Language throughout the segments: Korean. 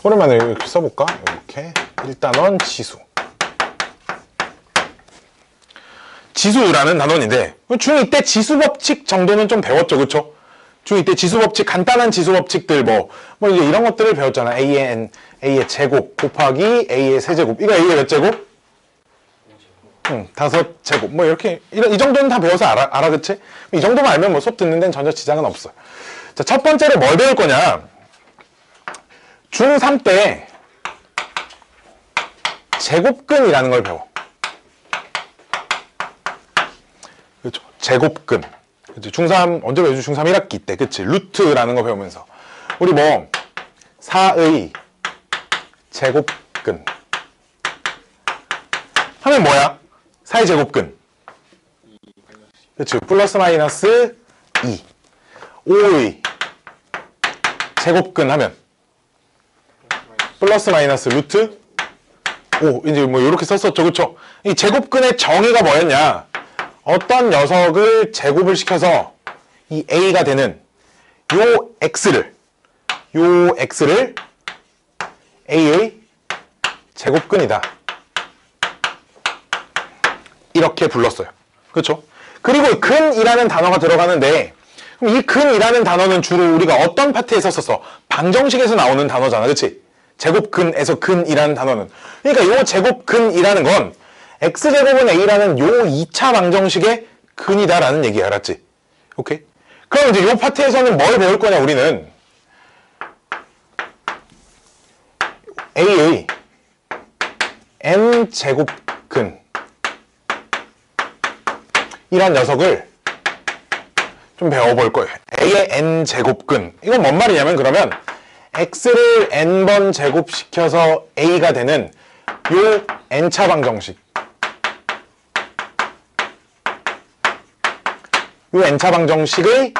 오랜만에 이렇게 써볼까? 이렇게 1단원 지수. 지수라는 단원인데 중2 때 지수법칙 정도는 좀 배웠죠, 그쵸? 중2 때 지수법칙, 간단한 지수법칙들 뭐 이제 이런 것들을 배웠잖아. A의 제곱 곱하기 A의 세제곱. 이거 A의 몇 제곱? 5제곱. 뭐 이렇게 이 정도는 다 배워서 알아, 그치? 이 정도만 알면 뭐 수업 듣는 데는 전혀 지장은 없어요. 자, 첫 번째로 뭘 배울 거냐? 중3 때 제곱근이라는 걸 배워. 그렇죠. 제곱근. 그치? 중3 언제 배우지? 중3 1학기 때. 그치? 루트라는 거 배우면서. 우리 뭐 4의 제곱근 하면 뭐야? 4의 제곱근. 그치? 플러스 마이너스 2. 5의 제곱근 하면 플러스 마이너스 루트 5. 이제 뭐 이렇게 썼었죠, 그쵸? 이 제곱근의 정의가 뭐였냐? 어떤 녀석을 제곱을 시켜서 이 A가 되는 요 X를 A의 제곱근이다. 이렇게 불렀어요. 그쵸? 그리고 근이라는 단어가 들어가는데 그럼 이 근이라는 단어는 주로 우리가 어떤 파트에서 썼어? 방정식에서 나오는 단어잖아, 그치? 제곱근에서 근이라는 단어는. 그러니까 요 제곱근이라는 건 x제곱은 a라는 요 2차 방정식의 근이다라는 얘기 알았지? 오케이? 그럼 이제 요 파트에서는 뭘 배울 거냐, 우리는? a의 n제곱근 이란 녀석을 좀 배워볼 거예요. a의 n제곱근. 이건 뭔 말이냐면 그러면 x를 n번 제곱시켜서 a가 되는 요 n차 방정식. 요 n차 방정식의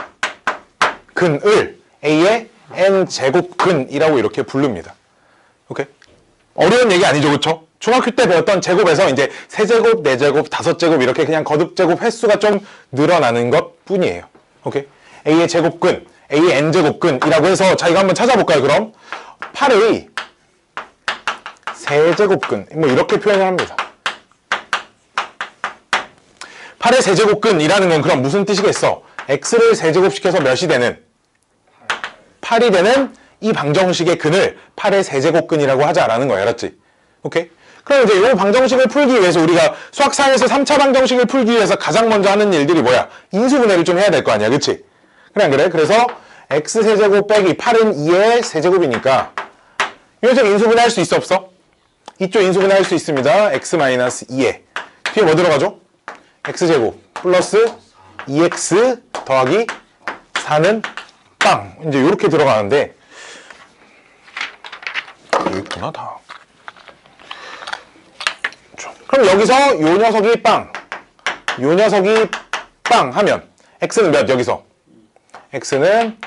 근을 a의 n제곱근이라고 이렇게 부릅니다. 오케이? 어려운 얘기 아니죠, 그쵸? 중학교 때 배웠던 제곱에서 이제 3제곱, 4제곱, 5제곱 이렇게 그냥 거듭제곱 횟수가 좀 늘어나는 것 뿐이에요. 오케이? a의 제곱근, a의 n제곱근이라고 해서 자, 이거 한번 찾아볼까요, 그럼? 8의 세제곱근, 뭐 이렇게 표현을 합니다. 8의 세제곱근이라는 건 그럼 무슨 뜻이겠어? x를 세제곱시켜서 몇이 되는? 8이 되는 이 방정식의 근을 8의 세제곱근이라고 하자라는 거야, 알았지? 오케이? 그럼 이제 이 방정식을 풀기 위해서 우리가 수학상에서 3차 방정식을 풀기 위해서 가장 먼저 하는 일들이 뭐야? 인수분해를 좀 해야 될 거 아니야, 그치? 그래, 안 그래? 그래서 x세제곱 빼기 8은 2의 세제곱이니까 이 녀석 인수분해 할 수 있어, 없어? 이쪽 인수분해 할 수 있습니다. x-2에 뒤에 뭐 들어가죠? x제곱 플러스 2x 더하기 4는 빵. 이제 이렇게 들어가는데 여기 있구나, 다. 그럼 여기서 요 녀석이 빵, 요 녀석이 빵 하면 x는 몇? 여기서 x는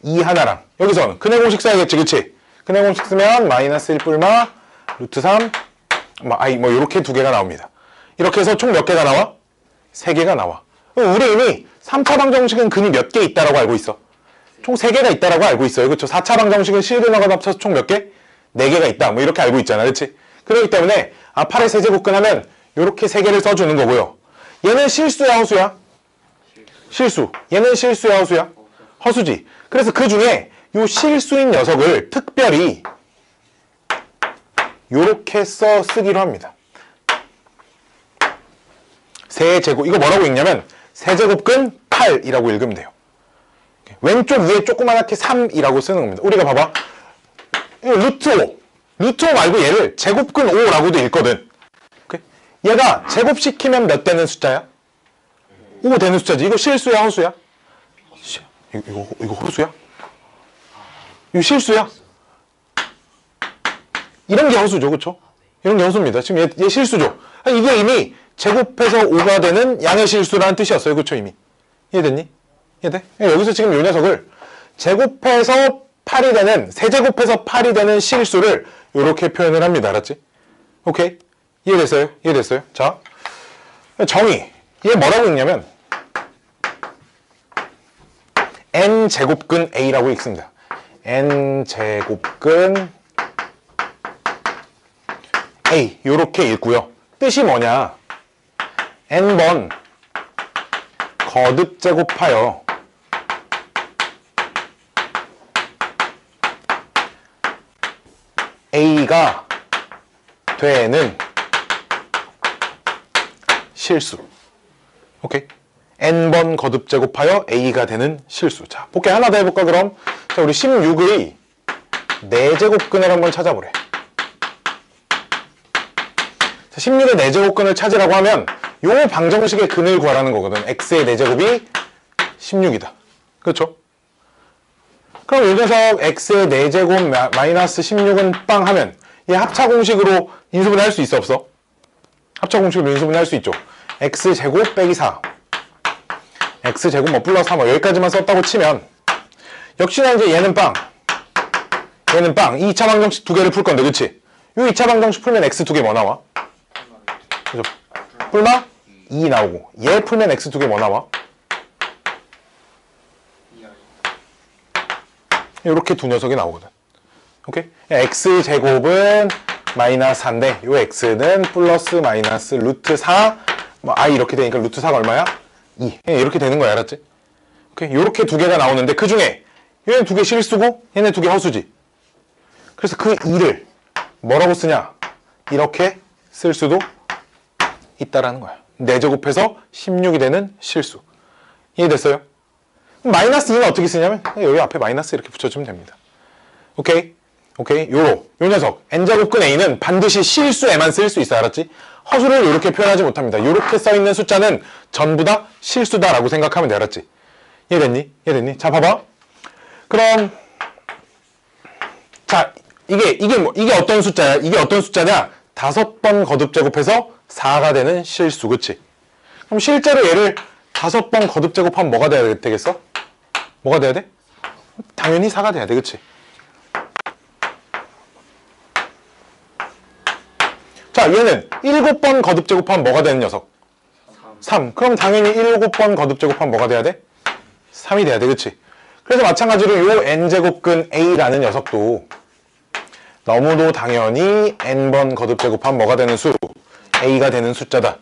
2 하나랑 여기서 근의 공식 써야겠지, 그치? 근의 공식 쓰면 마이너스 1 뿔마 루트 3 뭐 이렇게 두 개가 나옵니다. 이렇게 해서 총 몇 개가 나와? 3개가 나와. 우리 이미 3차 방정식은 근이 몇 개 있다라고 알고 있어. 총 3개가 있다라고 알고 있어요, 그쵸? 4차 방정식은 실근하고 합쳐서 총 몇 개? 4개가 있다, 뭐 이렇게 알고 있잖아, 그치? 그렇기 때문에 8의 세제곱근 하면 이렇게 3개를 써주는 거고요. 얘는 실수야, 허수야? 실수. 얘는 실수야, 허수야? 허수지. 그래서 그 중에 요 실수인 녀석을 특별히 요렇게 쓰기로 합니다. 세제곱. 이거 뭐라고 읽냐면 세제곱근 8이라고 읽으면 돼요. 왼쪽 위에 조그맣게 3이라고 쓰는 겁니다. 우리가 봐봐. 루트 5. 루트 5 말고 얘를 제곱근 5라고도 읽거든. 얘가 제곱시키면 몇 되는 숫자야? 5 되는 숫자지. 이거 실수야, 허수야? 이거 허수야? 이거 실수야? 이런 게 허수죠, 그쵸? 이런 게 허수입니다. 지금 얘 실수죠? 이게 이미 제곱해서 5가 되는 양의 실수라는 뜻이었어요, 그쵸, 이미? 이해됐니? 이해돼? 여기서 지금 이 녀석을 제곱해서 8이 되는, 세제곱해서 8이 되는 실수를 이렇게 표현을 합니다. 알았지? 오케이? 이해됐어요? 이해됐어요? 자, 정의. 얘 뭐라고 읽냐면 n제곱근 a라고 읽습니다. n제곱근 A 요렇게 읽고요. 뜻이 뭐냐? n번 거듭 제곱하여 A가 되는 실수. 오케이. n번 거듭 제곱하여 A가 되는 실수. 자, 복귀 하나 더 해볼까, 그럼? 자, 우리 16의 4제곱근을 한번 찾아보래. 자, 16의 4제곱근을 찾으라고 하면 요 방정식의 근을 구하라는 거거든. x의 4제곱이 16이다. 그렇죠? 그럼 이 녀석 x의 4제곱 마이너스 16은 빵 하면 얘 합차공식으로 인수분해 할 수 있어, 없어? 합차공식으로 인수분해 할 수 있죠. x제곱 빼기 4 x제곱 뭐 플러스 3 여기까지만 썼다고 치면 역시나 이제 얘는 빵 얘는 빵. 이 2차 방정식 두 개를 풀 건데, 그치? 이 2차 방정식 풀면 x 두 개 뭐 나와? 그죠? 뿔마 2 나오고 얘 풀면 x 두 개 뭐 나와? 이렇게 두 녀석이 나오거든. 오케이? x제곱은 마이너스 4인데 요 x는 플러스 마이너스 루트 4 뭐 i 이렇게 되니까 루트 4가 얼마야? 2. 이렇게 되는 거야, 알았지? 오케이? 요렇게 두 개가 나오는데 그 중에 얘네 두 개 실수고 얘네 두 개 허수지. 그래서 그 2를 뭐라고 쓰냐? 이렇게 쓸 수도 있다라는 거야. 4제곱해서 16이 되는 실수. 이해됐어요? 마이너스 2는 어떻게 쓰냐면 여기 앞에 마이너스 이렇게 붙여주면 됩니다. 오케이? 오케이? 요 녀석 n제곱근 a는 반드시 실수에만 쓸 수 있어. 알았지? 허수를 이렇게 표현하지 못합니다. 이렇게 써있는 숫자는 전부 다 실수다라고 생각하면 돼. 알았지? 이해됐니? 이해됐니? 자, 봐봐. 그럼 자, 이게 어떤 숫자야? 이게 어떤 숫자냐? 5번 거듭 제곱해서 4가 되는 실수. 그치? 그럼 실제로 얘를 5번 거듭 제곱하면 뭐가 돼야 되겠어? 뭐가 돼야 돼? 당연히 4가 돼야 돼. 그치? 자, 얘는 7번 거듭 제곱하면 뭐가 되는 녀석? 3. 그럼 당연히 7번 거듭 제곱하면 뭐가 돼야 돼? 3이 돼야 돼. 그치? 그래서 마찬가지로 요 n제곱근 a라는 녀석도 너무도 당연히 n번 거듭 제곱하면 뭐가 되는 수? a가 되는 숫자다.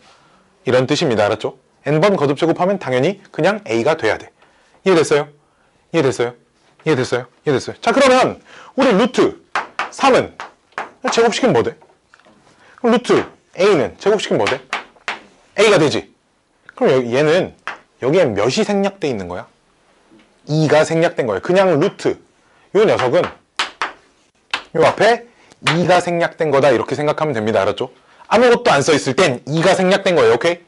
이런 뜻입니다. 알았죠? n번 거듭 제곱하면 당연히 그냥 a가 돼야 돼. 이해됐어요? 이해됐어요? 이해됐어요? 이해됐어요? 자, 그러면 우리 루트 3은 제곱시키면 뭐 돼? 그럼 루트 a는 제곱시키면 뭐 돼? a가 되지. 그럼 얘는 여기에 몇이 생략돼 있는 거야? 2가 생략된 거예요. 그냥 루트 요 녀석은 요 앞에 2가 생략된 거다 이렇게 생각하면 됩니다. 알았죠? 아무것도 안 써있을 땐 2가 생략된 거예요. 오케이?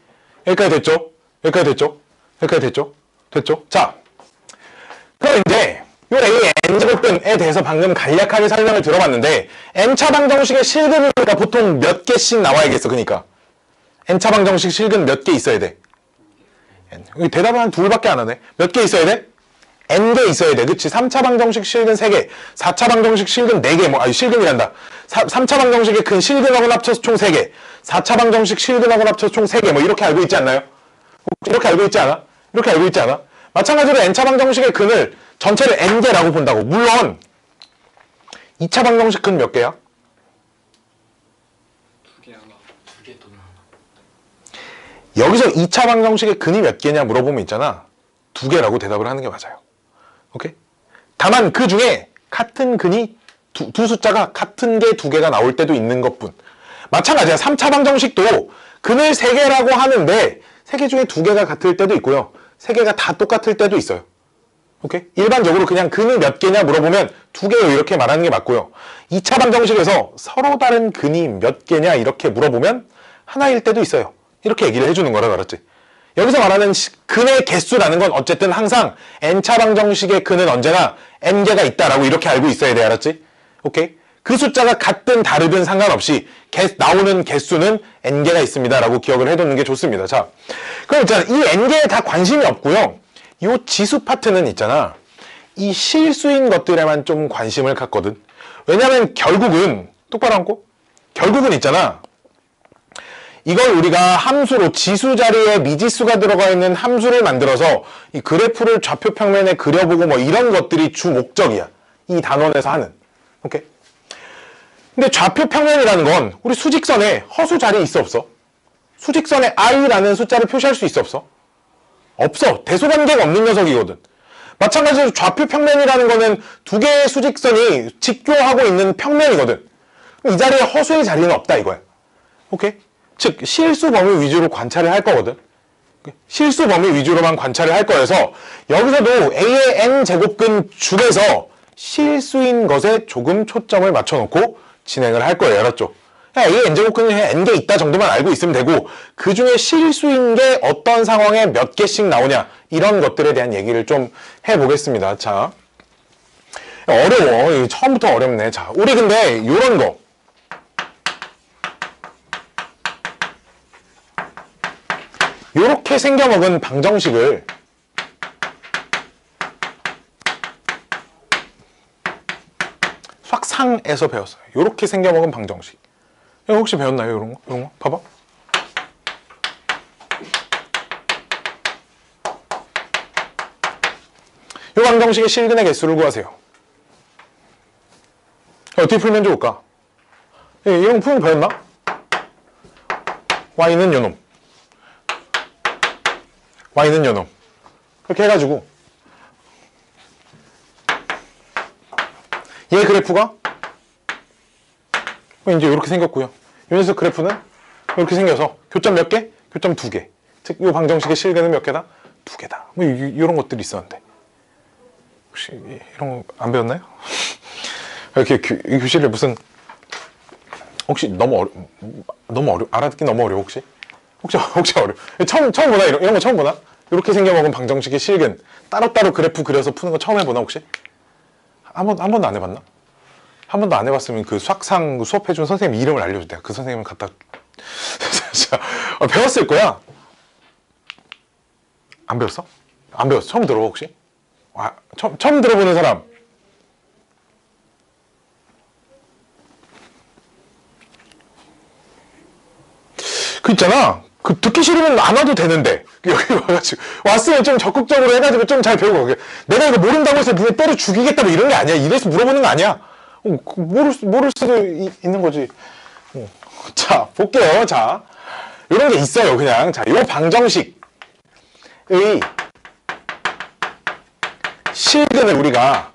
여기까지 됐죠? 여기까지 됐죠? 여기까지 됐죠? 됐죠? 자, 그럼 이제 요 A의 n제곱근에 대해서 방금 간략하게 설명을 들어봤는데 n차 방정식의 실근이니까 보통 몇 개씩 나와야겠어. 그러니까 n차 방정식 실근 몇 개 있어야 돼? 여기 대답은 한 둘밖에 안 하네. 몇 개 있어야 돼? n개 있어야 돼. 그치? 3차 방정식 실근 3개, 4차 방정식 실근 4개, 실근이란다. 3차 방정식의 근 실근하고 합쳐서 총 3개, 4차 방정식 실근하고 합쳐서 총 3개, 이렇게 알고 있지 않나요? 이렇게 알고 있지 않아? 이렇게 알고 있지 않아? 마찬가지로 n차 방정식의 근을 전체를 n개라고 본다고. 물론 2차 방정식 근 몇 개야? 2개 하나. 2개 또 하나. 여기서 2차 방정식의 근이 몇 개냐 물어보면 있잖아. 2개라고 대답을 하는 게 맞아요. 오케이? 다만 그 중에 같은 근이 두 숫자가 같은 게 2개가 나올 때도 있는 것뿐. 마찬가지야. 3차 방정식도 근을 3개라고 하는데 3개 중에 2개가 같을 때도 있고요. 3개가 다 똑같을 때도 있어요. 오케이? 일반적으로 그냥 근이 몇 개냐 물어보면 2개요 이렇게 말하는 게 맞고요. 2차 방정식에서 서로 다른 근이 몇 개냐 이렇게 물어보면 하나일 때도 있어요. 이렇게 얘기를 해주는 거라. 알았지? 여기서 말하는 근의 개수라는 건 어쨌든 항상 n차 방정식의 근은 언제나 n개가 있다라고 이렇게 알고 있어야 돼. 알았지? 오케이? 그 숫자가 같든 다르든 상관없이 나오는 개수는 n개가 있습니다 라고 기억을 해두는 게 좋습니다. 자, 그럼 있잖아. 이 n개에 다 관심이 없고요. 이 지수 파트는 있잖아. 이 실수인 것들에만 좀 관심을 갖거든. 왜냐면 결국은 똑바로 앉고 결국은 있잖아. 이걸 우리가 함수로 지수 자리에 미지수가 들어가 있는 함수를 만들어서 이 그래프를 좌표 평면에 그려보고 이런 것들이 주 목적이야. 이 단원에서 하는. 오케이? 근데 좌표 평면이라는 건 우리 수직선에 허수 자리 있어 없어? 수직선에 i라는 숫자를 표시할 수 있어 없어? 없어. 대소관계가 없는 녀석이거든. 마찬가지로 좌표 평면이라는 거는 두 개의 수직선이 직교하고 있는 평면이거든. 이 자리에 허수의 자리는 없다 이거야. 오케이? 즉 실수 범위 위주로 관찰을 할 거거든. 실수 범위 위주로만 관찰을 할 거여서 여기서도 a의 n제곱근 중에서 실수인 것에 조금 초점을 맞춰놓고 진행을 할 거예요. 알았죠? a의 n제곱근이 n개 있다 정도만 알고 있으면 되고 그 중에 실수인 게 어떤 상황에 몇 개씩 나오냐 이런 것들에 대한 얘기를 좀 해보겠습니다. 자, 어려워. 처음부터 어렵네. 자, 우리 근데 요런 거 요렇게 생겨먹은 방정식을 수학상에서 배웠어요. 요렇게 생겨먹은 방정식. 이거 혹시 배웠나요? 이런 거? 이런 거? 봐봐. 요 방정식의 실근의 개수를 구하세요. 어떻게 풀면 좋을까? 이런 거 풀면 배웠나? y는 요놈. y는 요놈. 이렇게 해가지고 얘 그래프가 이제 이렇게 생겼고요. 이 녀석 그래프는 이렇게 생겨서 교점 몇 개? 교점 2개. 즉, 이 방정식의 실근은 몇 개다? 2개다. 뭐 이런 것들이 있었는데 혹시 이런 거 안 배웠나요? 이렇게 교실에 무슨 혹시 너무 어려 알아듣기 너무 어려워 혹시 어려? 처음 보나 이런 거 처음 보나? 이렇게 생겨먹은 방정식의 실근 따로따로 그래프 그려서 푸는 거 처음 해보나 혹시? 한 번도 안 해봤나? 한 번도 안 해봤으면 그 수학상 수업해준 선생님 이름을 알려줘. 내가 그 선생님을 갖다 배웠을 거야. 안 배웠어? 안 배웠어? 처음 들어봐 혹시? 처음 들어보는 사람. 그 있잖아. 그 듣기 싫으면 안 와도 되는데 여기 와가지고 왔으면 좀 적극적으로 해가지고 좀 잘 배우고 가게. 내가 이거 모른다고 해서 눈에 때려 죽이겠다 뭐 이런 게 아니야. 이래서 물어보는 거 아니야. 모를 수도 있는 거지. 자 볼게요. 자 이런 게 있어요. 그냥 자 요 방정식의 실근을 우리가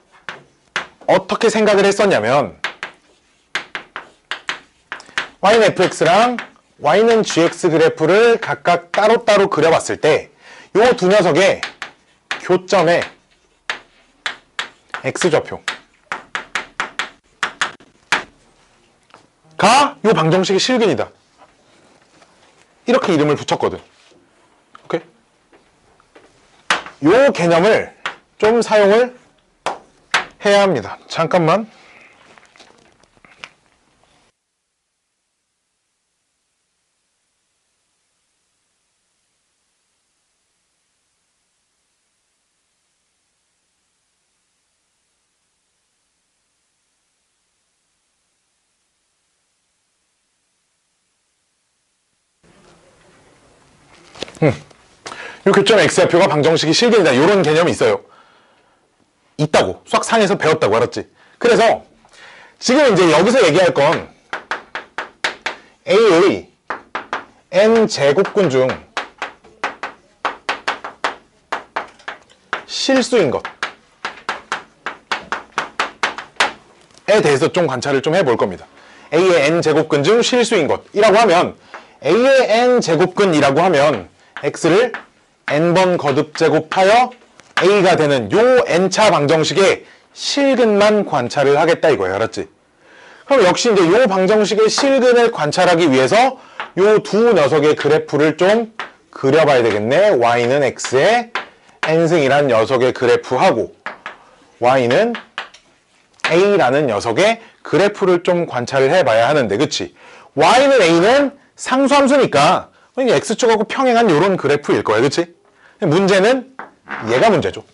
어떻게 생각을 했었냐면 y는 fx랑 y는 gx 그래프를 각각 따로따로 그려봤을 때 요 두 녀석의 교점의 x좌표가 요 방정식의 실근이다. 이렇게 이름을 붙였거든. 오케이? 요 개념을 좀 사용을 해야 합니다. 잠깐만. 이 교점 x좌표가 방정식이 실근이다. 이런 개념이 있어요. 있다고. 수학상에서 배웠다고. 알았지? 그래서 지금 이제 여기서 얘기할 건 a의 n제곱근 중 실수인 것에 대해서 좀 관찰을 좀 해볼 겁니다. a의 n제곱근 중 실수인 것이라고 하면 a의 n제곱근이라고 하면 x를 n번 거듭 제곱하여 a가 되는 요 n차 방정식의 실근만 관찰을 하겠다 이거예요. 알았지? 그럼 역시 이제 요 방정식의 실근을 관찰하기 위해서 요 두 녀석의 그래프를 좀 그려봐야 되겠네. y는 x의 n승이란 녀석의 그래프하고 y는 a라는 녀석의 그래프를 좀 관찰을 해봐야 하는데, 그치? y는 a는 상수함수니까 x축하고 평행한 요런 그래프일 거야. 그치? 문제는 얘가 문제죠.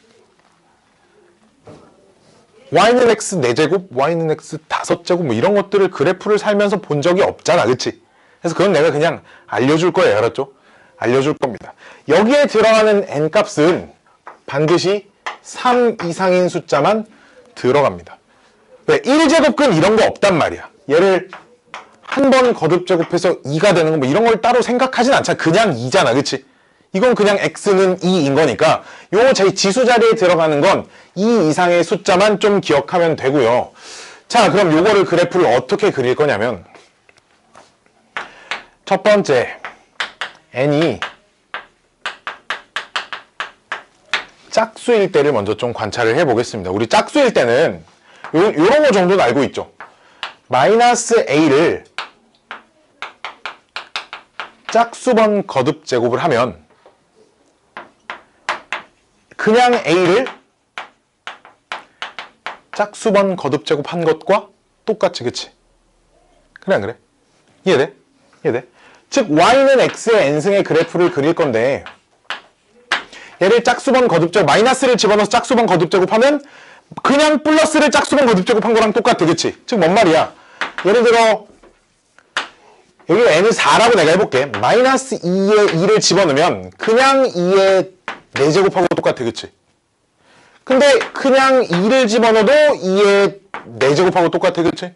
y는 x 4제곱, y는 x 5제곱 뭐 이런 것들을 그래프를 살면서 본 적이 없잖아. 그치? 그래서 그건 내가 그냥 알려줄 거예요. 알았죠? 알려줄 겁니다. 여기에 들어가는 n값은 반드시 3 이상인 숫자만 들어갑니다. 왜? 1제곱근 이런 거 없단 말이야. 얘를 한 번 거듭 제곱해서 2가 되는 거 뭐 이런 걸 따로 생각하진 않잖아. 그냥 2잖아. 그치? 이건 그냥 x는 2인 거니까 요 제 지수 자리에 들어가는 건 2 이상의 숫자만 좀 기억하면 되고요. 자, 그럼 요거를 그래프를 어떻게 그릴 거냐면 첫 번째 n이 짝수일 때를 먼저 좀 관찰을 해보겠습니다. 우리 짝수일 때는 요런 거 정도는 알고 있죠. 마이너스 a를 짝수번 거듭 제곱을 하면 그냥 a를 짝수번 거듭 제곱한 것과 똑같이, 그치? 그래 안 그래? 이해돼? 이해돼? 즉 y는 x의 n승의 그래프를 그릴 건데 얘를 짝수번 거듭 제곱, 마이너스를 집어넣어서 짝수번 거듭 제곱하면 그냥 플러스를 짝수번 거듭 제곱한 거랑 똑같아, 그치? 즉 뭔 말이야? 예를 들어 여기 n을 4라고 내가 해볼게. 마이너스 2에 2를 집어넣으면 그냥 2에 4제곱하고 똑같아, 그치? 근데 그냥 2를 집어넣어도 2에 4제곱하고 똑같아, 그치?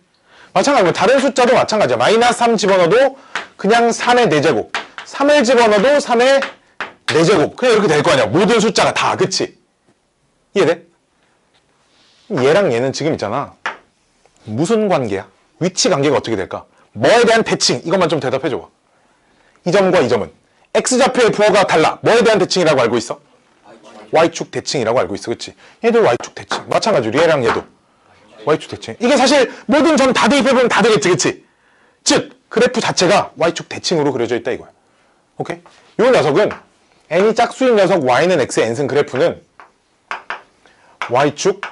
마찬가지로 다른 숫자도 마찬가지야. 마이너스 3 집어넣어도 그냥 3의 4제곱, 3을 집어넣어도 3의 4제곱. 그냥 이렇게 될 거 아니야. 모든 숫자가 다, 그치? 이해돼? 얘랑 얘는 지금 있잖아. 무슨 관계야? 위치 관계가 어떻게 될까? 뭐에 대한 대칭, 이것만 좀 대답해줘. 이 점과 이 점은 x좌표의 부호가 달라. 뭐에 대한 대칭이라고 알고 있어? y축 대칭이라고 알고 있어, 그치? 얘도 y축 대칭. 마찬가지로 얘랑 얘도 y축 대칭. 이게 사실 모든 점 다 대입해보면 다 되겠지, 그치? 즉 그래프 자체가 y축 대칭으로 그려져 있다 이거야. 오케이? 요 녀석은 n이 짝수인 녀석 y는 x의 n승 그래프는 y축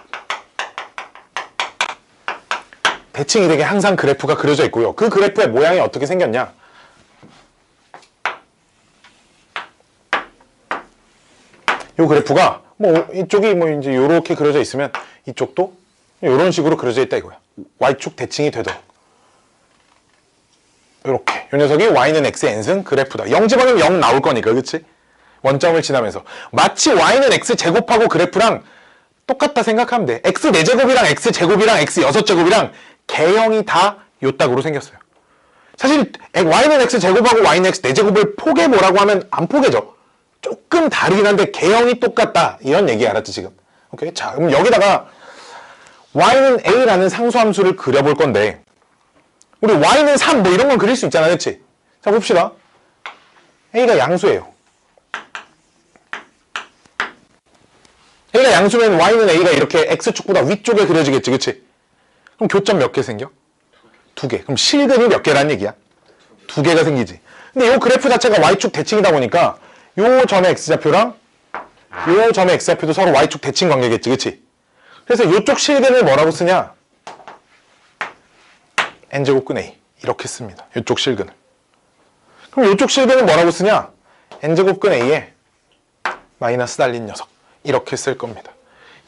대칭이 되게 항상 그래프가 그려져 있고요. 그 그래프의 모양이 어떻게 생겼냐? 이 그래프가 뭐 이쪽이 뭐 이제 요렇게 그려져 있으면 이쪽도 이런 식으로 그려져 있다 이거야. y축 대칭이 되도록. 요렇게. 이 녀석이 y는 x의 n승 그래프다. 0 집어넣으면 0 나올 거니까, 그치? 원점을 지나면서. 마치 y는 x 제곱하고 그래프랑 똑같다 생각하면 돼. x 4제곱이랑 x 제곱이랑 x 6제곱이랑 개형이 다 요딱으로 생겼어요. 사실 y는 x 제곱하고 y는 x 4제곱을 포개보라고 하면 안 포개져. 조금 다르긴 한데 개형이 똑같다. 이런 얘기 알았지 지금? 오케이. 자, 그럼 여기다가 y는 a라는 상수함수를 그려볼 건데 우리 y는 3 뭐 이런 건 그릴 수 있잖아, 그치? 자, 봅시다. a가 양수예요. a가 양수면 y는 a가 이렇게 x축보다 위쪽에 그려지겠지, 그치? 그럼 교점 몇 개 생겨? 2개. 그럼 실근이 몇 개란 얘기야? 2개가 생기지. 근데 이 그래프 자체가 y축 대칭이다 보니까 요 점의 x좌표랑 요 점의 x좌표도 서로 y축 대칭 관계겠지, 그치? 그래서 요쪽 실근을 뭐라고 쓰냐? n제곱근 a 이렇게 씁니다. 요쪽 실근을. 그럼 요쪽 실근은 뭐라고 쓰냐? n제곱근 a에 마이너스 달린 녀석 이렇게 쓸 겁니다.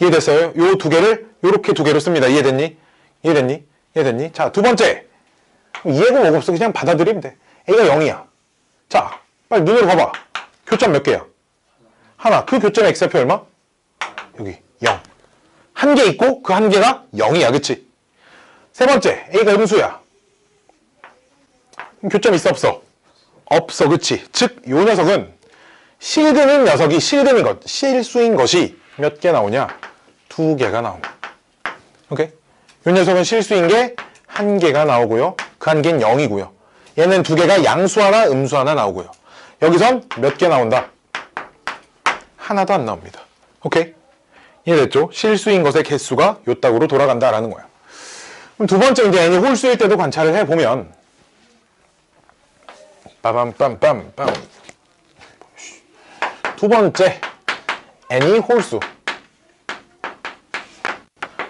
이해됐어요? 요 2개를 요렇게 2개로 씁니다. 이해됐니? 이해됐니? 이해됐니? 자, 두 번째. 이해고 뭐고 없어. 그냥 받아들이면 돼. a가 0이야. 자, 빨리 눈으로 봐봐. 교점 몇 개야? 하나. 그 교점의 x좌표 얼마? 여기 0. 한 개 있고 그 한 개가 0이야. 그치? 세 번째. a가 음수야. 그럼 교점 있어 없어? 없어. 그치? 즉, 요 녀석은 실근인 녀석이 실수인 것이 몇 개 나오냐? 2개가 나옵니다. 오케이? 요 녀석은 실수인 게 1개가 나오고요. 그 1개는 0이고요. 얘는 2개가 양수 하나, 음수 하나 나오고요. 여기선 몇 개 나온다? 하나도 안 나옵니다. 오케이? 이해됐죠? 실수인 것의 개수가 요 딱으로 돌아간다라는 거야. 그럼 두 번째 이제 n이 홀수일 때도 관찰을 해보면 빠밤빰빰빰 두 번째 n이 홀수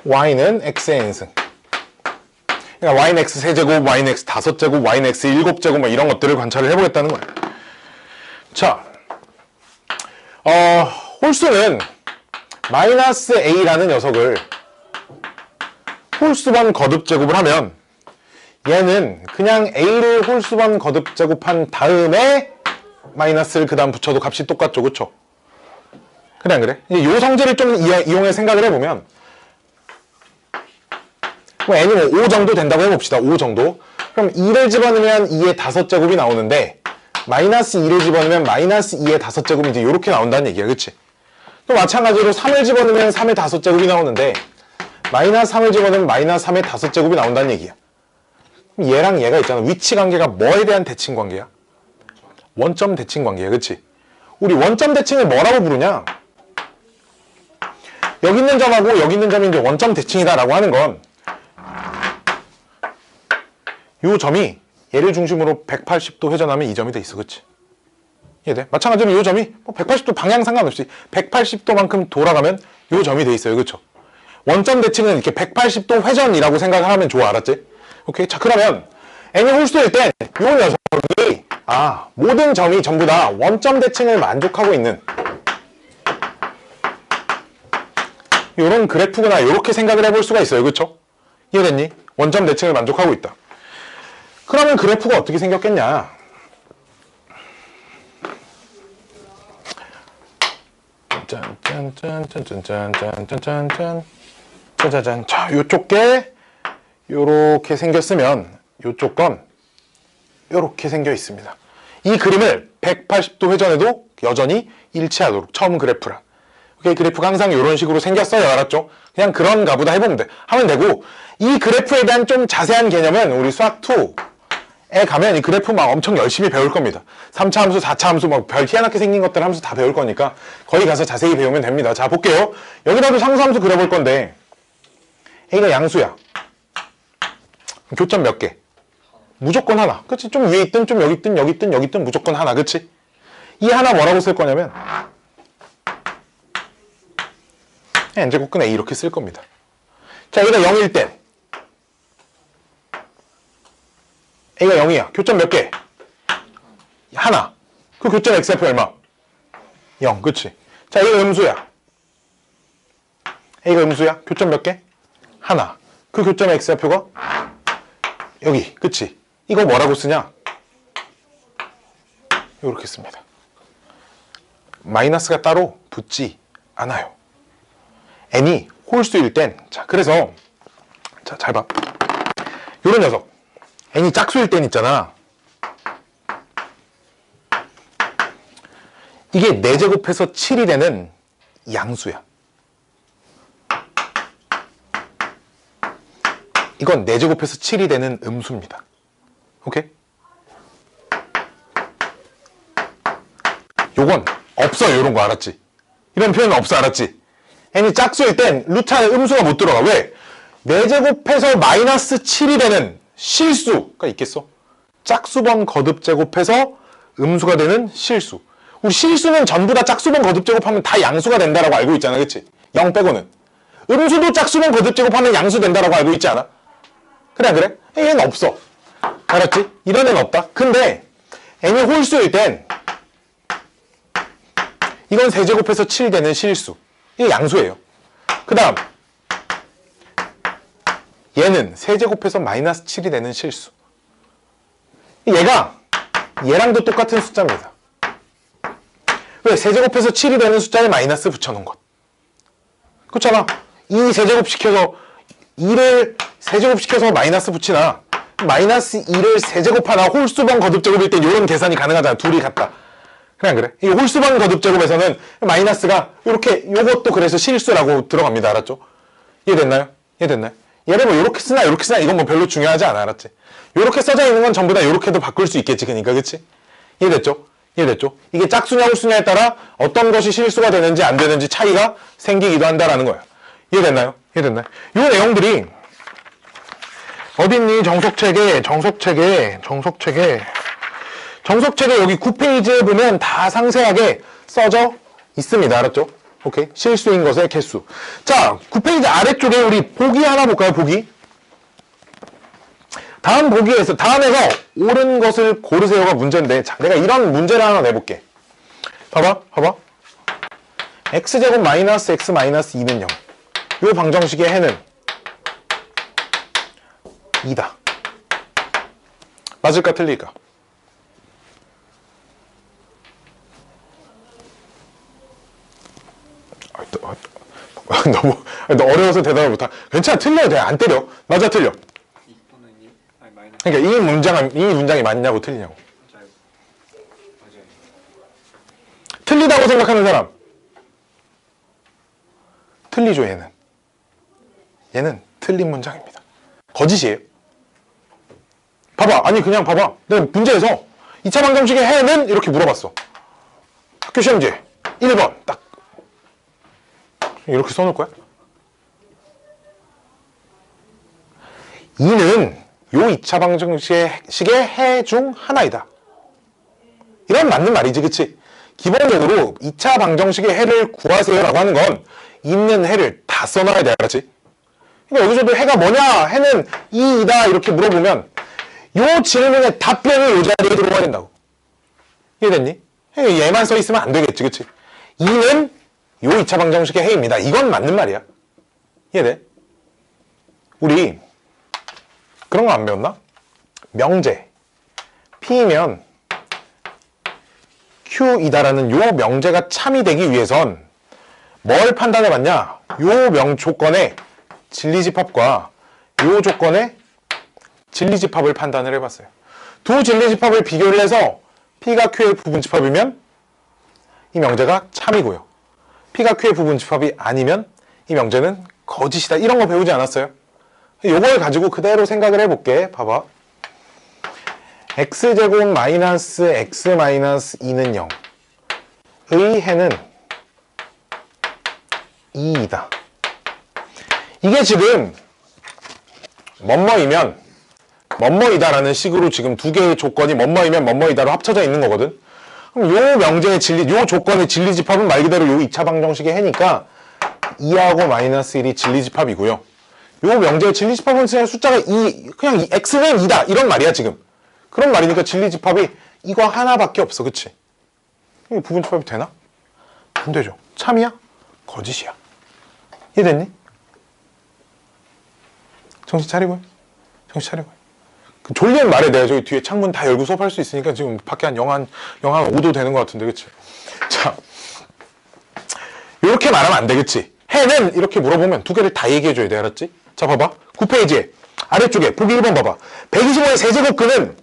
y는 x의 n승. 그러니까 y는 x 세제곱, y는 x 5제곱, y는 x 7제곱 뭐 이런 것들을 관찰을 해보겠다는 거야. 자, 홀수는 마이너스 a라는 녀석을 홀수번 거듭 제곱을 하면 얘는 그냥 a를 홀수번 거듭 제곱한 다음에 마이너스를 그 다음 붙여도 값이 똑같죠, 그쵸? 그래 안 그래? 이제 요 성질을 좀 이용해 생각을 해보면 그럼 n이 뭐 5 정도 된다고 해봅시다. 5 정도. 그럼 2를 집어넣으면 2의 5제곱이 나오는데 마이너스 2를 집어넣으면 마이너스 2의 5제곱이 이제 이렇게 나온다는 얘기야. 그치? 또 마찬가지로 3을 집어넣으면 3의 5제곱이 나오는데 마이너스 3을 집어넣으면 마이너스 3의 5제곱이 나온다는 얘기야. 그럼 얘랑 얘가 있잖아. 위치 관계가 뭐에 대한 대칭 관계야? 원점 대칭 관계야. 그치? 우리 원점 대칭을 뭐라고 부르냐? 여기 있는 점하고 여기 있는 점이 이제 원점 대칭이다라고 하는 건 이 점이 얘를 중심으로 180도 회전하면 이 점이 돼 있어. 그치? 이해돼? 마찬가지로 이 점이 뭐 180도 방향 상관없이 180도만큼 돌아가면 이 점이 돼 있어요. 그쵸? 원점 대칭은 이렇게 180도 회전이라고 생각을 하면 좋아. 알았지? 오케이? 자, 그러면 n이 홀수일 땐 이 녀석이 모든 점이 전부 다 원점 대칭을 만족하고 있는 이런 그래프구나. 이렇게 생각을 해볼 수가 있어요. 그쵸? 이해됐니? 원점 대칭을 만족하고 있다. 그러면 그래프가 어떻게 생겼겠냐? 짠짠짠짠짠짠짠짠짠짠 짜자잔. 자, 요쪽 게 요렇게 생겼으면 요쪽 건 요렇게 생겨 있습니다. 이 그림을 180도 회전해도 여전히 일치하도록 처음 그래프랑. 오케이, 그래프가 항상 이런 식으로 생겼어요. 알았죠? 그냥 그런가 보다 하면 되고 이 그래프에 대한 좀 자세한 개념은 우리 수학2에 가면 이 그래프 막 엄청 열심히 배울 겁니다. 3차 함수, 4차 함수 막 별 희한하게 생긴 것들 함수 다 배울 거니까 거기 가서 자세히 배우면 됩니다. 자, 볼게요. 여기다도 상수함수 그려볼 건데 A가 양수야. 교점 몇 개? 무조건 하나. 그치? 좀 위에 있든 좀 여기 있든 여기 있든 여기 있든 무조건 하나. 그치? 이 하나 뭐라고 쓸 거냐면 n제곱근 A 이렇게 쓸 겁니다. 자, 여기다 0일 땐 A가 0이야. 교점 몇 개? 하나. 그 교점 x좌표 얼마? 0. 그치? 자, 이거 음수야. A가 음수야. 교점 몇 개? 하나. 그 교점 x좌표가 여기. 그치? 이거 뭐라고 쓰냐? 이렇게 씁니다. 마이너스가 따로 붙지 않아요. n이 홀수일 땐, 자, 그래서, 자, 잘 봐. 요런 녀석. n이 짝수일 땐 있잖아. 이게 4제곱해서 7이 되는 양수야. 이건 4제곱해서 7이 되는 음수입니다. 오케이? 요건 없어. 요런 거 알았지? 이런 표현은 없어. 알았지? n이 짝수일 땐 루트 안에 음수가 못 들어가. 왜? 4제곱해서 마이너스 7이 되는 실수가 있겠어? 짝수번 거듭제곱해서 음수가 되는 실수. 우리 실수는 전부 다 짝수번 거듭제곱하면 다 양수가 된다라고 알고 있잖아. 그치? 0 빼고는. 음수도 짝수번 거듭제곱하면 양수 된다라고 알고 있지 않아? 그래 안 그래? 얘는 없어. 알았지? 이런 애는 없다. 근데 n이 홀수일 땐 이건 세제곱해서 7 되는 실수. 이게 양수예요. 그 다음 얘는 세제곱해서 마이너스 7이 되는 실수. 얘가 얘랑도 똑같은 숫자입니다. 왜? 세제곱해서 7이 되는 숫자에 마이너스 붙여놓은 것. 그렇잖아. 2 세제곱시켜서 2를 세제곱시켜서 마이너스 붙이나 마이너스 2를 세제곱하나 홀수번 거듭제곱일 때 이런 계산이 가능하잖아. 둘이 같다. 그래 안 그래? 이 홀수번 거듭제곱에서는 마이너스가 이렇게 요것도 그래서 실수라고 들어갑니다. 알았죠? 이해됐나요? 이해됐나요? 얘를 뭐 이렇게 쓰나 이렇게 쓰나 이건 뭐 별로 중요하지 않아. 알았지? 이렇게 써져 있는 건 전부 다 이렇게도 바꿀 수 있겠지. 그러니까 그치? 이해됐죠? 이해됐죠? 이게 짝수냐 홀수냐에 따라 어떤 것이 실수가 되는지 안 되는지 차이가 생기기도 한다라는 거야. 이해됐나요? 이해됐나요? 이 내용들이 어딨니? 정석책에 여기 9페이지에 보면 다 상세하게 써져 있습니다. 알았죠? 오케이. 실수인 것의 개수. 자, 9페이지 아래쪽에 우리 보기 하나 볼까요? 보기. 다음에서 옳은 것을 고르세요가 문제인데, 자, 내가 이런 문제를 하나 내볼게. 봐봐. x제곱 마이너스 x 마이너스 2는 0. 이 방정식의 해는 2다. 맞을까 틀릴까? 너 어려워서 대답을 못하. 괜찮아, 틀려도 돼. 안 때려. 맞아, 틀려. 2분의 1? 아니 마이너스. 그러니까 이 문장이 맞냐고 틀리냐고. 맞아요. 맞아요. 틀리다고 생각하는 사람. 틀리죠, 얘는. 얘는 틀린 문장입니다. 거짓이에요. 봐봐. 아니, 그냥 봐봐. 내가 문제에서 2차 방정식의 해는 이렇게 물어봤어. 학교 시험지 1번 딱 이렇게 써놓을 거야? 2는 요 2차 방정식의 해 중 하나이다. 이런 맞는 말이지, 그치? 기본적으로 2차 방정식의 해를 구하세요라고 하는 건 있는 해를 다 써놔야 돼, 알았지? 그러니까 여기서도 해가 뭐냐? 해는 2이다 이렇게 물어보면 요 질문의 답변이 요 자리에 들어와야 된다고. 이해됐니? 얘만 써 있으면 안 되겠지, 그치? 2는 요 2차 방정식의 해입니다. 이건 맞는 말이야. 이해돼? 우리 그런 거 안 배웠나? 명제. P면 Q이다라는 요 명제가 참이 되기 위해선 뭘 판단해봤냐? 요 조건의 진리집합과 요 조건의 진리집합을 판단을 해봤어요. 두 진리집합을 비교를 해서 P가 Q의 부분집합이면 이 명제가 참이고요. P가 Q의 부분집합이 아니면 이 명제는 거짓이다. 이런 거 배우지 않았어요? 요걸 가지고 그대로 생각을 해볼게. 봐봐. x제곱 마이너스 x 마이너스 2는 0. 의 해는 2이다. 이게 지금 뭐뭐이면 뭐뭐이다라는 식으로 지금 두 개의 조건이 뭐뭐이면 뭐뭐이다로 합쳐져 있는 거거든. 그럼 요 명제의 요 조건의 진리집합은 말 그대로 요 2차 방정식의 해니까 2하고 마이너스 1이 진리집합이고요. 요 명제의 진리집합은 그냥 숫자가 2, 그냥 x는 2다 이런 말이야 지금. 그런 말이니까 진리집합이 이거 하나밖에 없어, 그치? 이게 부분집합이 되나? 안 되죠. 참이야? 거짓이야. 이해됐니? 정신 차리고요. 정신 차리고요. 그 졸리는 말에 내가 저기 뒤에 창문 다 열고 수업할 수 있으니까 지금 밖에 한 영하 5도 되는 것 같은데, 그치? 자, 이렇게 말하면 안 돼, 그치? 해는 이렇게 물어보면 두 개를 다 얘기해줘야 돼, 알았지? 자, 봐봐. 9페이지에 아래쪽에 보기 1번 봐봐. 125의 세제곱근은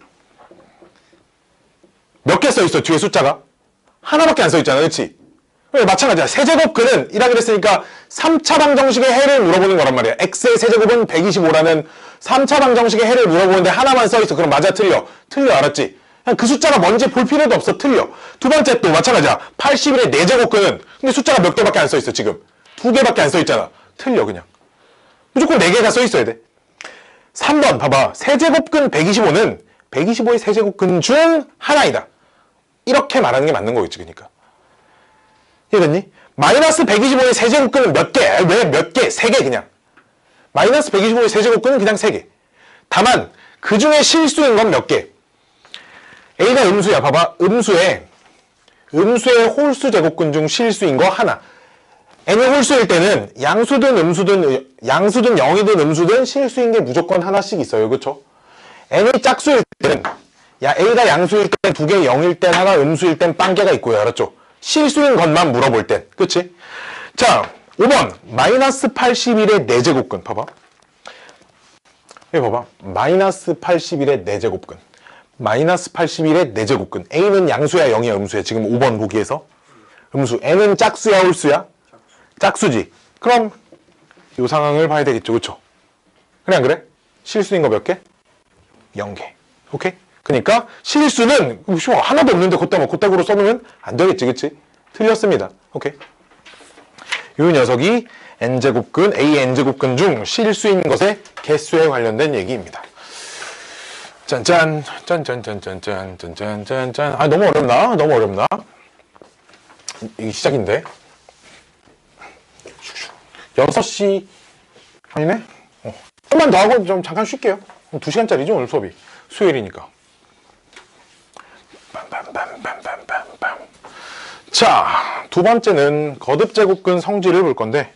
몇 개 써있어, 뒤에 숫자가? 하나밖에 안 써있잖아, 그치? 마찬가지야. 세제곱근은 1하기로 했으니까 3차 방정식의 해를 물어보는 거란 말이야. x의 세제곱은 125라는 3차 방정식의 해를 물어보는데 하나만 써있어. 그럼 맞아, 틀려? 틀려, 알았지? 그냥 그 숫자가 뭔지 볼 필요도 없어, 틀려. 두 번째 또 마찬가지야. 81의 4제곱근은 근데 숫자가 몇 개밖에 안 써있어, 지금. 2개밖에 안 써있잖아. 틀려, 그냥. 무조건 4개가 써있어야 돼. 3번 봐봐. 세제곱근 125는 125의 세제곱근 중 하나이다. 이렇게 말하는 게 맞는 거겠지, 그러니까. 이해됐니? 마이너스 125의 세제곱근은 몇 개? 왜 몇 개? 3개 그냥. 마이너스 125의 세제곱근은 그냥 3개. 다만 그 중에 실수인 건 몇 개? A가 음수야. 봐봐. 음수의 홀수 제곱근 중 실수인 거 하나. n이 홀수일 때는 양수든 0이든 음수든 실수인 게 무조건 하나씩 있어요. 그쵸? n이 짝수일 때는 A가 양수일 땐 2개 0일 땐 하나, 음수일 땐 빵개가 있고요. 알았죠? 실수인 것만 물어볼 땐. 그치? 자, 5번. 마이너스 81의 4제곱근. 봐봐. 여기 봐봐. 마이너스 81의 4제곱근. 마이너스 81의 4제곱근. A는 양수야, 0이야, 음수야. 지금 5번 보기에서. 음수. N은 짝수야, 홀수야? 짝수지. 그럼 이 상황을 봐야 되겠죠. 그쵸? 그래, 안 그래? 실수인 거 몇 개? 0개. 오케이? 그러니까 실수는 하나도 없는데 그따구로 써놓으면 안 되겠지, 그치? 틀렸습니다. 오케이? 이 녀석이 n제곱근, an제곱근 중 실수인 것의 개수에 관련된 얘기입니다. 짠짠, 짠짠짠짠짠, 짠짠짠짠. 아, 너무 어렵나? 너무 어렵나? 이게 시작인데. 6시, 아니네? 좀만 더 하고 좀 잠깐 쉴게요. 2시간짜리죠, 오늘 수업이. 수요일이니까. 빰빰빰빰빰빰빰. 자, 두 번째는 거듭제곱근 성질을 볼 건데,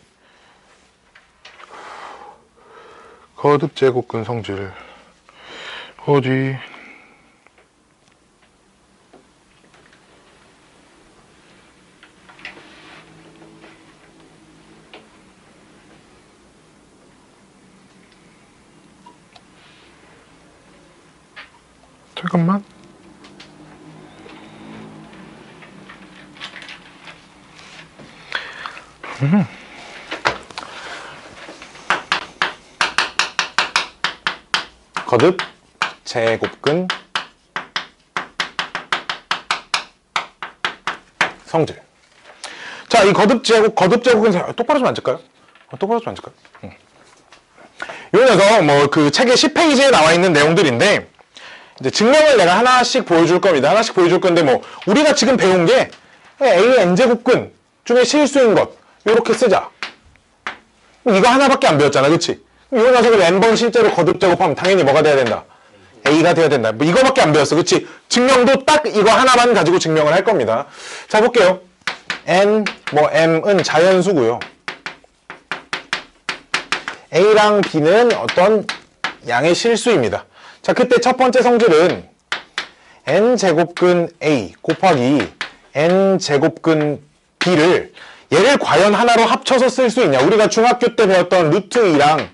거듭제곱근 성질 어디? 잠깐만. 거듭 제곱근 성질. 자, 이 거듭제곱은 똑바로 좀 앉을까요? 똑바로 좀 앉을까요? 이 녀석 뭐 그 책의 10페이지에 나와 있는 내용들인데 이제 증명을 내가 하나씩 보여줄 겁니다. 하나씩 보여줄 건데 뭐 우리가 지금 배운 게 A n제곱근 중에 실수인 것 이렇게 쓰자. 이거 하나밖에 안 배웠잖아, 그치? 이 녀석을 n번 실제로 거듭제곱하면 당연히 뭐가 돼야 된다? A가 돼야 된다. 뭐 이거밖에 안 배웠어, 그치? 증명도 딱 이거 하나만 가지고 증명을 할 겁니다. 자, 볼게요. n, m은 자연수고요. A랑 B는 어떤 양의 실수입니다. 자, 그때 첫 번째 성질은 n제곱근 A 곱하기 n제곱근 B를 얘를 과연 하나로 합쳐서 쓸 수 있냐? 우리가 중학교 때 배웠던 루트 2랑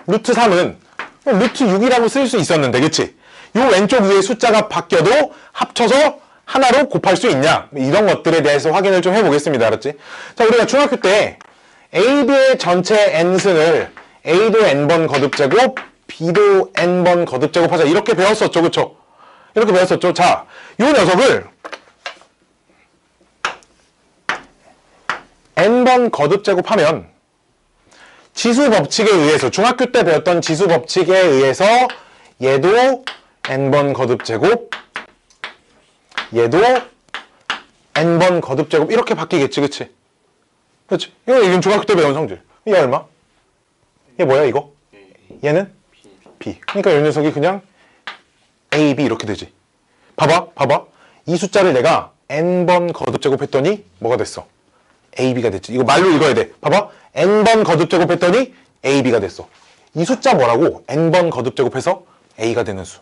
루트 3은 루트 6이라고 쓸 수 있었는데, 그치? 요 왼쪽 위에 숫자가 바뀌어도 합쳐서 하나로 곱할 수 있냐? 이런 것들에 대해서 확인을 좀 해보겠습니다. 알았지? 자, 우리가 중학교 때 A, B의 전체 n승을 A도 n번 거듭제곱, B도 n번 거듭제곱 하자. 이렇게 배웠었죠. 그쵸? 이렇게 배웠었죠. 자, 요 녀석을 n번 거듭제곱하면 지수 법칙에 의해서, 중학교 때 배웠던 지수 법칙에 의해서 얘도 n번 거듭제곱, 얘도 n번 거듭제곱 이렇게 바뀌겠지, 그치? 그치? 이건 중학교 때 배운 성질. 얘 얼마? 얘 뭐야, 이거? 얘는? B. 그러니까 이 녀석이 그냥 A, B 이렇게 되지. 봐봐. 이 숫자를 내가 n번 거듭제곱 했더니 뭐가 됐어? AB가 됐지. 이거 말로 읽어야 돼. 봐봐. n번 거듭제곱 했더니 AB가 됐어. 이 숫자 뭐라고? n번 거듭제곱해서 A가 되는 수.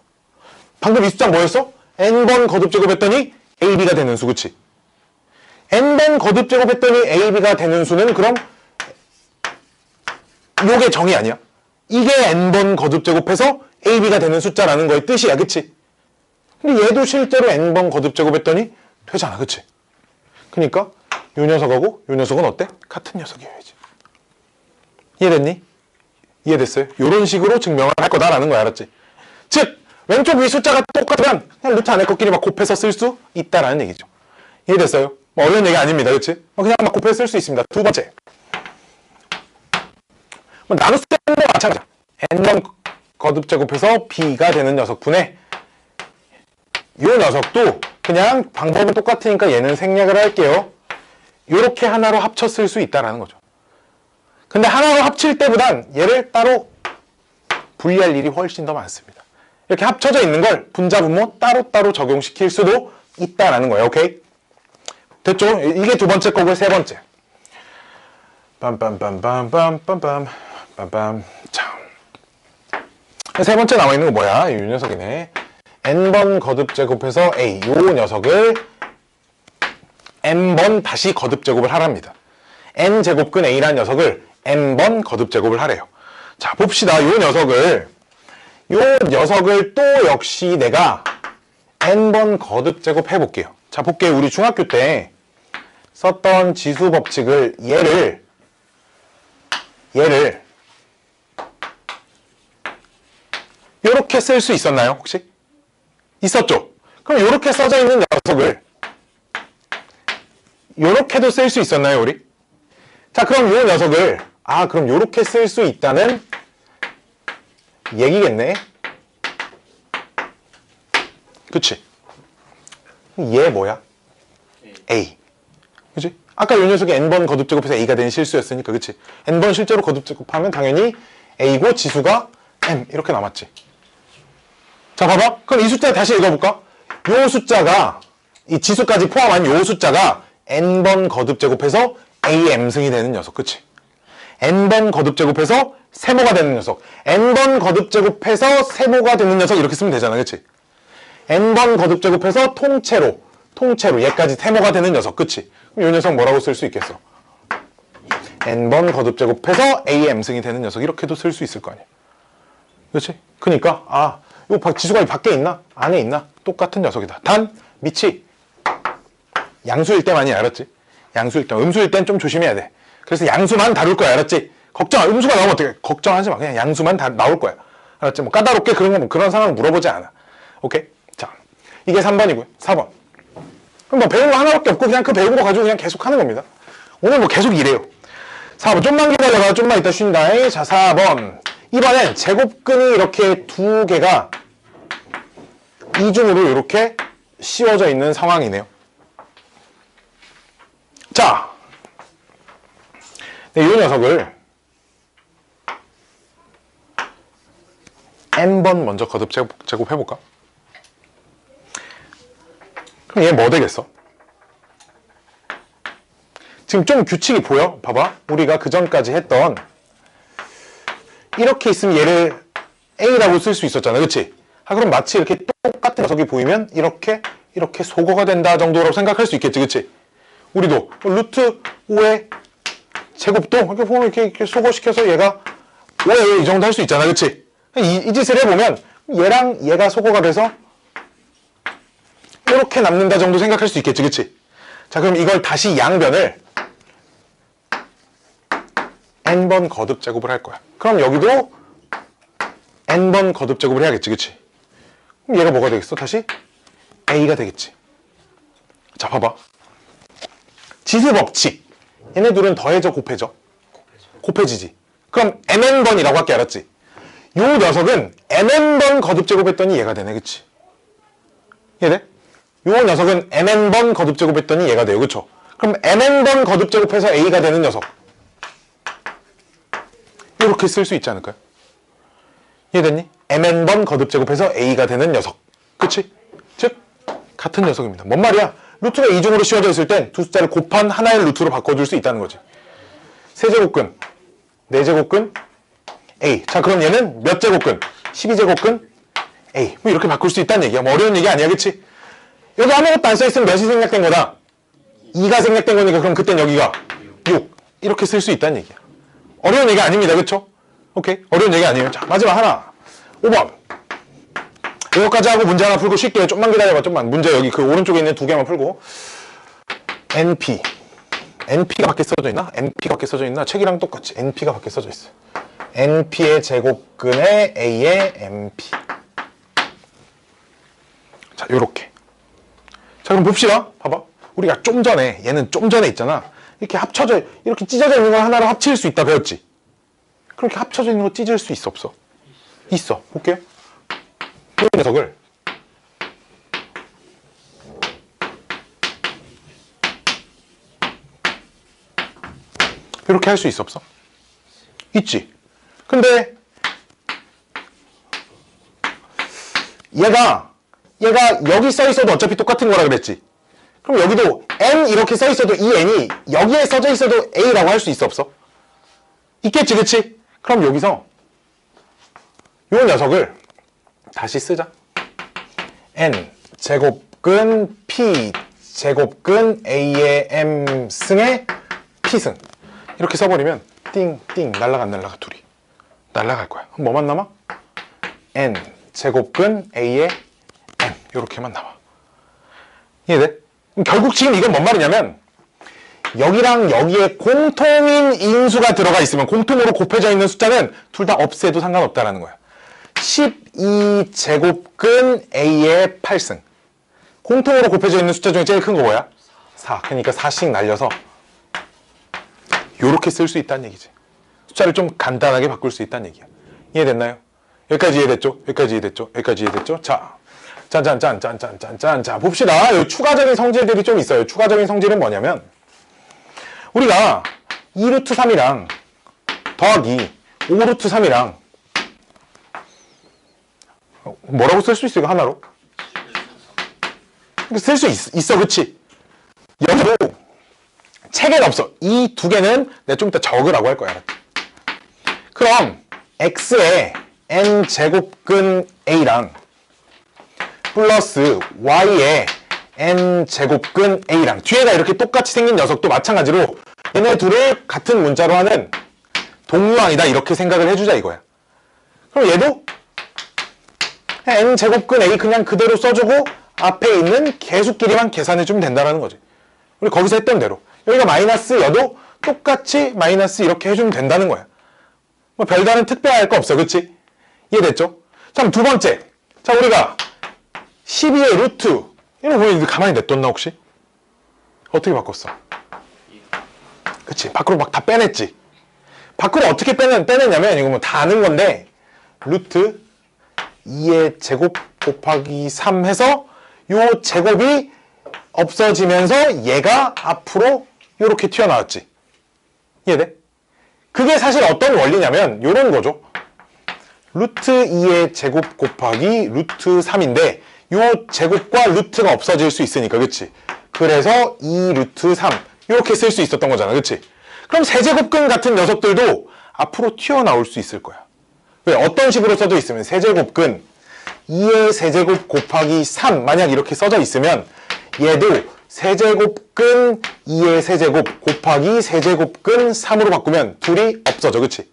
방금 이 숫자 뭐였어? n번 거듭제곱 했더니 AB가 되는 수, 그치? n번 거듭제곱 했더니 AB가 되는 수는 그럼 요게 정의 아니야? 이게 n번 거듭제곱해서 AB가 되는 숫자라는 거의 뜻이야, 그치? 근데 얘도 실제로 n번 거듭제곱 했더니 되잖아, 그치? 그러니까 요 녀석하고 요 녀석은 어때? 같은 녀석이어야지. 이해됐니? 이해됐어요? 요런 식으로 증명을 할 거다라는 거야, 알았지? 즉, 왼쪽 위 숫자가 똑같으면 그냥 루트 안에 것끼리 막 곱해서 쓸 수 있다라는 얘기죠. 이해됐어요? 뭐 어려운 얘기 아닙니다, 그치? 그냥 막 곱해서 쓸 수 있습니다. 두 번째. 나눗셈도 마찬가지야. n번 거듭제곱해서 b가 되는 녀석분에 요 녀석도 그냥 방법은 똑같으니까 얘는 생략을 할게요. 요렇게 하나로 합쳐 쓸 수 있다라는 거죠. 근데 하나로 합칠 때보단 얘를 따로 분리할 일이 훨씬 더 많습니다. 이렇게 합쳐져 있는 걸 분자분모 따로따로 적용시킬 수도 있다라는 거예요. 오케이? 됐죠? 이게 두 번째 거고요. 세 번째. 빰빰빰빰빰빰빰 빰빰. 자, 세 번째 나와 있는 거 뭐야? 이 녀석이네. n번 거듭제곱해서 A. 요 녀석을 n번 다시 거듭제곱을 하랍니다. n제곱근 A라는 녀석을 n번 거듭제곱을 하래요. 자, 봅시다. 요 녀석을 또 역시 내가 n번 거듭제곱 해볼게요. 자, 볼게요. 우리 중학교 때 썼던 지수 법칙을 얘를 요렇게 쓸 수 있었나요, 혹시? 있었죠? 그럼 요렇게 써져 있는 녀석을 요렇게도 쓸 수 있었나요, 우리? 자, 그럼 요 녀석을 그럼 요렇게 쓸 수 있다는 얘기겠네. 그치? 얘 뭐야? A. 그치? 아까 요 녀석이 n번 거듭제곱해서 A가 된 실수였으니까, 그치? n번 실제로 거듭제곱하면 당연히 A고 지수가 M 이렇게 남았지. 자, 봐봐. 그럼 이 숫자 다시 읽어볼까? 요 숫자가, 이 지수까지 포함한 요 숫자가 n번 거듭제곱해서 AM승이 되는 녀석, 그치? n번 거듭제곱해서 세모가 되는 녀석, n번 거듭제곱해서 세모가 되는 녀석 이렇게 쓰면 되잖아, 그치? n번 거듭제곱해서 통째로 얘까지 세모가 되는 녀석, 그치? 그럼 이 녀석 뭐라고 쓸 수 있겠어? n번 거듭제곱해서 AM승이 되는 녀석 이렇게도 쓸 수 있을 거 아니야, 그치? 그니까 요 지수가 밖에 있나? 안에 있나? 똑같은 녀석이다. 단 밑이 양수일 때만이, 알았지? 양수일 때. 음수일 땐 좀 조심해야 돼. 그래서 양수만 다룰 거야, 알았지? 음수가 나오면 어떡해? 걱정하지 마. 그냥 양수만 나올 거야. 알았지? 뭐 까다롭게 그런 상황 물어보지 않아. 오케이? 자, 이게 3번이고요. 4번. 그럼 뭐 배운 거 하나밖에 없고 그냥 그 배운 거 가지고 그냥 계속 하는 겁니다. 오늘 뭐 계속 이래요. 4번. 좀만 기다려봐. 좀만 이따 쉰다. 자, 4번. 이번엔 제곱근이 이렇게 두 개가 이중으로 이렇게 씌워져 있는 상황이네요. 자, 이 녀석을 n번 먼저 거듭 제곱해볼까? 그럼 얘 뭐 되겠어? 지금 좀 규칙이 보여? 봐봐. 우리가 그 전까지 했던 이렇게 있으면 얘를 A라고 쓸 수 있었잖아. 그치? 그럼 마치 이렇게 똑같은 녀석이 보이면 이렇게 소거가 된다 정도로 생각할 수 있겠지. 그치? 우리도 루트 5의 제곱도 이렇게 보면 이렇게 소거시켜서 얘가 5에 이 정도 할 수 있잖아. 그치? 이 짓을 해보면 얘랑 얘가 소거가 돼서 이렇게 남는다 정도 생각할 수 있겠지. 그치? 자, 그럼 이걸 다시 양변을 n번 거듭 제곱을 할 거야. 그럼 여기도 n번 거듭 제곱을 해야겠지. 그치? 그럼 얘가 뭐가 되겠어? 다시 a가 되겠지. 자, 봐봐. 지수 법칙. 얘네 둘은 더해져 곱해져? 곱해지지. 그럼 mn번이라고 할게. 알았지? 요 녀석은 mn번 거듭 제곱했더니 얘가 되네. 그치? 이해돼? 요 녀석은 mn번 거듭 제곱했더니 얘가 돼요. 그쵸? 그럼 mn번 거듭 제곱해서 a가 되는 녀석. 이렇게 쓸 수 있지 않을까요? 이해됐니? mn번 거듭 제곱해서 a가 되는 녀석. 그치? 즉 같은 녀석입니다. 뭔 말이야? 루트가 이중으로 씌워져 있을 땐 두 숫자를 곱한 하나의 루트로 바꿔줄 수 있다는 거지. 세제곱근, 네제곱근, a. 자, 그럼 얘는 몇 제곱근? 12제곱근, a. 뭐 이렇게 바꿀 수 있다는 얘기야. 뭐 어려운 얘기 아니야. 그치? 여기 아무것도 안 써있으면 몇이 생략된 거다? 2가 생략된 거니까 그럼 그땐 여기가 6. 이렇게 쓸 수 있다는 얘기야. 어려운 얘기 아닙니다. 그쵸? 오케이. 어려운 얘기 아니에요. 자, 마지막 하나. 5번. 이거까지 하고 문제 하나 풀고 쉴게요. 좀만 기다려봐. 좀만. 문제 여기 그 오른쪽에 있는 두 개만 풀고. NP. NP가 밖에 써져 있나? NP가 밖에 써져 있나? 책이랑 똑같이. NP가 밖에 써져 있어. NP의 제곱근의 A의 NP. 자, 요렇게. 자, 그럼 봅시다. 봐봐. 우리가 좀 전에, 얘는 좀 전에 있잖아. 이렇게 합쳐져, 이렇게 찢어져 있는 걸 하나로 합칠 수 있다 배웠지? 그렇게 합쳐져 있는 거 찢을 수 있어, 없어? 있어. 볼게요. 이 녀석을 이렇게 할 수 있어, 없어? 있지. 근데 얘가 여기 써 있어도 어차피 똑같은 거라 그랬지. 그럼 여기도 n 이렇게 써 있어도 이 n이 여기에 써져 있어도 a라고 할 수 있어, 없어? 있겠지, 그치? 그럼 여기서 요 녀석을 다시 쓰자. n 제곱근 p 제곱근 a의 m 승의 p승. 이렇게 써버리면 띵띵 날라가 둘이 날라갈 거야. 그럼 뭐만 남아? n 제곱근 a의 m 이렇게만 남아. 이해돼? 그럼 결국 지금 이건 뭔 말이냐면 여기랑 여기에 공통인 인수가 들어가 있으면 공통으로 곱해져 있는 숫자는 둘 다 없애도 상관없다라는 거야. 12제곱근 a의 8승. 공통으로 곱해져 있는 숫자 중에 제일 큰 거 뭐야? 4. 그러니까 4씩 날려서 요렇게 쓸 수 있다는 얘기지. 숫자를 좀 간단하게 바꿀 수 있다는 얘기야. 이해됐나요? 여기까지 이해됐죠? 여기까지 이해됐죠? 여기까지 이해됐죠? 자, 짠. 자, 봅시다. 여기 추가적인 성질들이 좀 있어요. 추가적인 성질은 뭐냐면 우리가 2루트 3이랑 더하기 5루트 3이랑 뭐라고 쓸 수 있어? 이거 하나로? 쓸 수 있어, 그치? 여기도 책에는 없어. 이 두 개는 내가 좀 이따 적으라고 할 거야. 그럼 x의 n제곱근 a랑 플러스 y의 n제곱근 a랑 뒤에가 이렇게 똑같이 생긴 녀석도 마찬가지로 얘네 둘을 같은 문자로 하는 동류항이다 이렇게 생각을 해주자 이거야. 그럼 얘도 n제곱근 a 그냥 그대로 써주고 앞에 있는 개수끼리만 계산해주면 된다는 거지. 우리 거기서 했던 대로. 여기가 마이너스여도 똑같이 마이너스 이렇게 해주면 된다는 거야. 뭐 별다른 특별할 거 없어. 그치? 이해됐죠? 자, 두 번째. 자, 우리가 12의 루트. 이런 거 보면 가만히 냅뒀나 혹시? 어떻게 바꿨어? 그치? 밖으로 막 다 빼냈지? 밖으로 어떻게 빼냈냐면 이거 뭐 다 아는 건데 루트 2의 제곱 곱하기 3 해서 요 제곱이 없어지면서 얘가 앞으로 이렇게 튀어나왔지. 이해돼? 그게 사실 어떤 원리냐면 요런 거죠. 루트 2의 제곱 곱하기 루트 3인데 요 제곱과 루트가 없어질 수 있으니까 그치? 그래서 2 루트 3 이렇게 쓸 수 있었던 거잖아. 그치? 그럼 세제곱근 같은 녀석들도 앞으로 튀어나올 수 있을 거야. 왜? 어떤 식으로 써져 있으면 세제곱근 2의 세제곱 곱하기 3 만약 이렇게 써져 있으면 얘도 세제곱근 2의 세제곱 곱하기 세제곱근 3으로 바꾸면 둘이 없어져. 그치?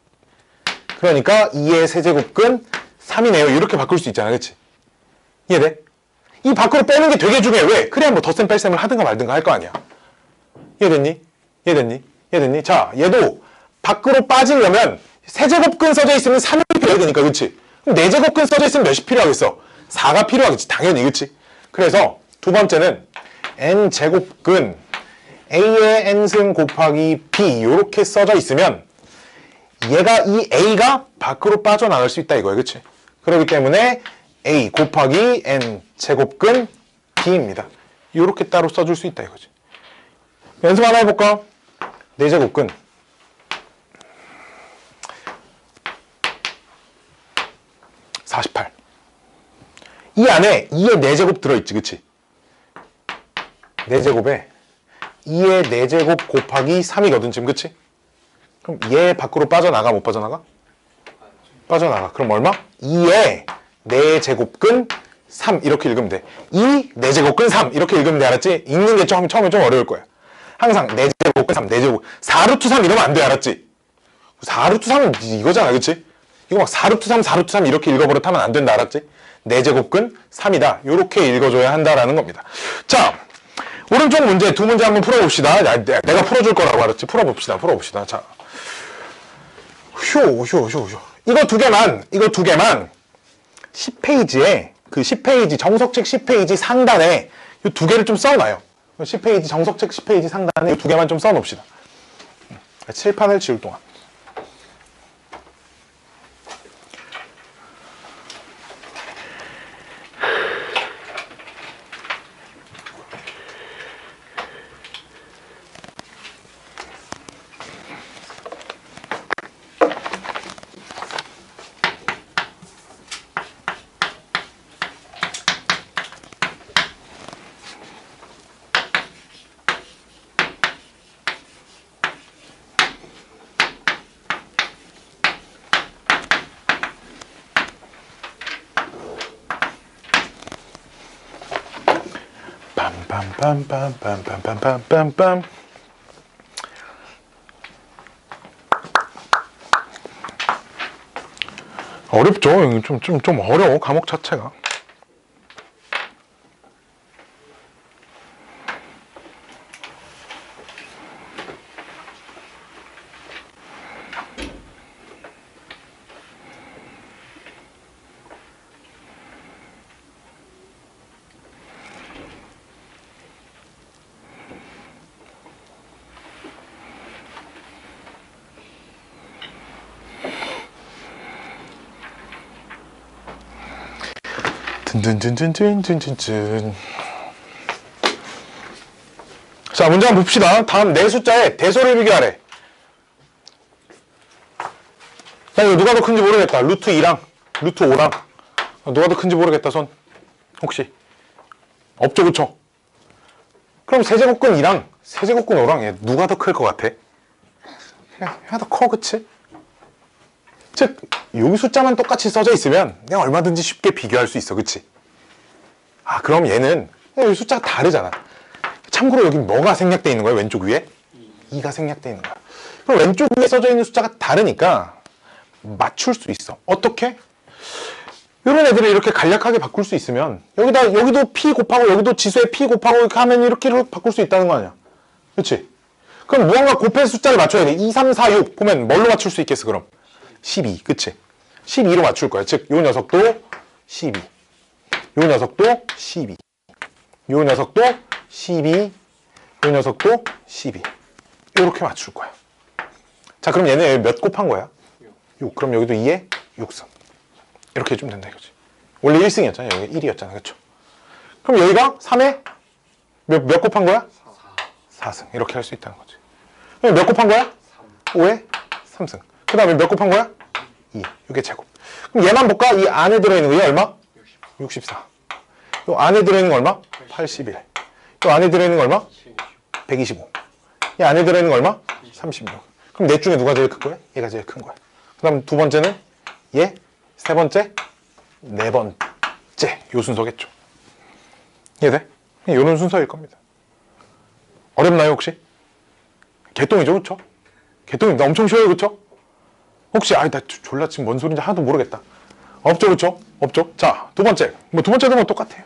그러니까 2의 세제곱근 3이네요. 이렇게 바꿀 수 있잖아. 그치? 이해돼? 이 밖으로 빼는 게 되게 중요해. 왜? 그래야 뭐 덧셈 뺄셈을 하든가 말든가 할 거 아니야. 이해됐니? 이해됐니? 이해됐니? 자, 얘도 밖으로 빠지려면 세제곱근 써져 있으면 3이 필요해야 되니까. 그치? 그럼 4제곱근 써져 있으면 몇이 필요하겠어? 4가 필요하겠지. 당연히. 그치? 그래서 두 번째는 n제곱근 a의 n승 곱하기 b 이렇게 써져 있으면 얘가 이 a가 밖으로 빠져나갈 수 있다 이거야. 그치? 그렇기 때문에 a 곱하기 n 제곱근 b입니다. 이렇게 따로 써줄 수 있다 이거지. 연습 하나 해볼까? 4제곱근 (48) 이 안에 2의 4제곱 들어있지. 그치? 4제곱에 2의 4제곱 곱하기 3이거든 지금. 그치? 그럼 얘 밖으로 빠져나가 못 빠져나가? 빠져나가. 그럼 얼마? 2의 4제곱근 3 이렇게 읽으면 돼. 2 4제곱근 3 이렇게 읽으면 돼. 알았지? 읽는 게 처음에 좀 어려울 거야. 항상 4제곱근 3 4제곱 4루트 3 이러면 안 돼. 알았지? 4루트 3은 이거잖아. 그치? 이거 막 4루트 3 4루트 3 이렇게 읽어버릇하면 안 된다. 알았지? 4제곱근 3이다. 이렇게 읽어줘야 한다라는 겁니다. 자, 오른쪽 문제 두 문제 한번 풀어봅시다. 내가 풀어줄 거라고. 알았지? 풀어봅시다. 자, 휴. 이거 두 개만 10페이지에 그 10페이지 정석책 10페이지 상단에 이 두 개를 좀 써놔요. 10페이지 정석책 10페이지 상단에 이 두 개만 좀 써놓읍시다. 칠판을 지울 동안. 빰빰빰빰빰빰빰빰. 어렵죠. 좀 어려워. 과목 자체가. 든든든든든든든든. 자, 문제 한번 봅시다. 다음 네 숫자의 대소를 비교하래. 자, 이거 누가 더 큰지 모르겠다. 루트 2랑 루트 5랑 누가 더 큰지 모르겠다. 손 혹시 없죠? 그쵸? 그럼 세제곱근 2랑 세제곱근 5랑 얘 누가 더 클 것 같아? 얘가 더 커. 그치? 즉 여기 숫자만 똑같이 써져 있으면 그냥 얼마든지 쉽게 비교할 수 있어. 그치? 아, 그럼 얘는 여기 숫자가 다르잖아. 참고로 여기 뭐가 생략되어 있는 거야? 왼쪽 위에? 2가 생략되어 있는 거야. 그럼 왼쪽 위에 써져 있는 숫자가 다르니까 맞출 수 있어. 어떻게? 이런 애들을 이렇게 간략하게 바꿀 수 있으면 여기도 p 곱하고 여기도 지수에 p 곱하고 이렇게 하면 이렇게 바꿀 수 있다는 거 아니야. 그렇지? 그럼 무언가 곱해 숫자를 맞춰야 돼. 2, 3, 4, 6 보면 뭘로 맞출 수 있겠어 그럼? 12, 그치? 12로 맞출 거야. 즉, 요 녀석도 12, 요 녀석도 12, 요 녀석도 12, 요 녀석도 12 이렇게 맞출 거야. 자, 그럼 얘네 몇 곱한 거야? 6. 그럼 여기도 2에 6승 이렇게 해주면 된다 이거지. 원래 1승이었잖아. 여기 1이었잖아. 그쵸? 그럼 여기가 3에 몇 곱한 거야? 4승 이렇게 할 수 있다는 거지. 그럼 몇 곱한 거야? 5에 3승. 그 다음에 몇 곱한 거야? 2. 이게 제곱. 그럼 얘만 볼까? 이 안에 들어있는 거, 얘 얼마? 64. 요 안에 들어있는 거 얼마? 81. 요 안에 들어있는 거 얼마? 125. 이 안에 들어있는 거 얼마? 36. 그럼 넷 중에 누가 제일 큰 거야? 얘가 제일 큰 거야. 그 다음 두 번째는 얘, 세 번째, 네 번째. 요 순서겠죠. 이해돼? 요런 순서일 겁니다. 어렵나요, 혹시? 개똥이죠, 그쵸? 개똥입니다. 엄청 쉬워요, 그쵸? 혹시, 나 졸라 지금 뭔 소리인지 하나도 모르겠다. 없죠, 그쵸? 없죠? 자, 두 번째. 두 번째도 뭐 똑같아요.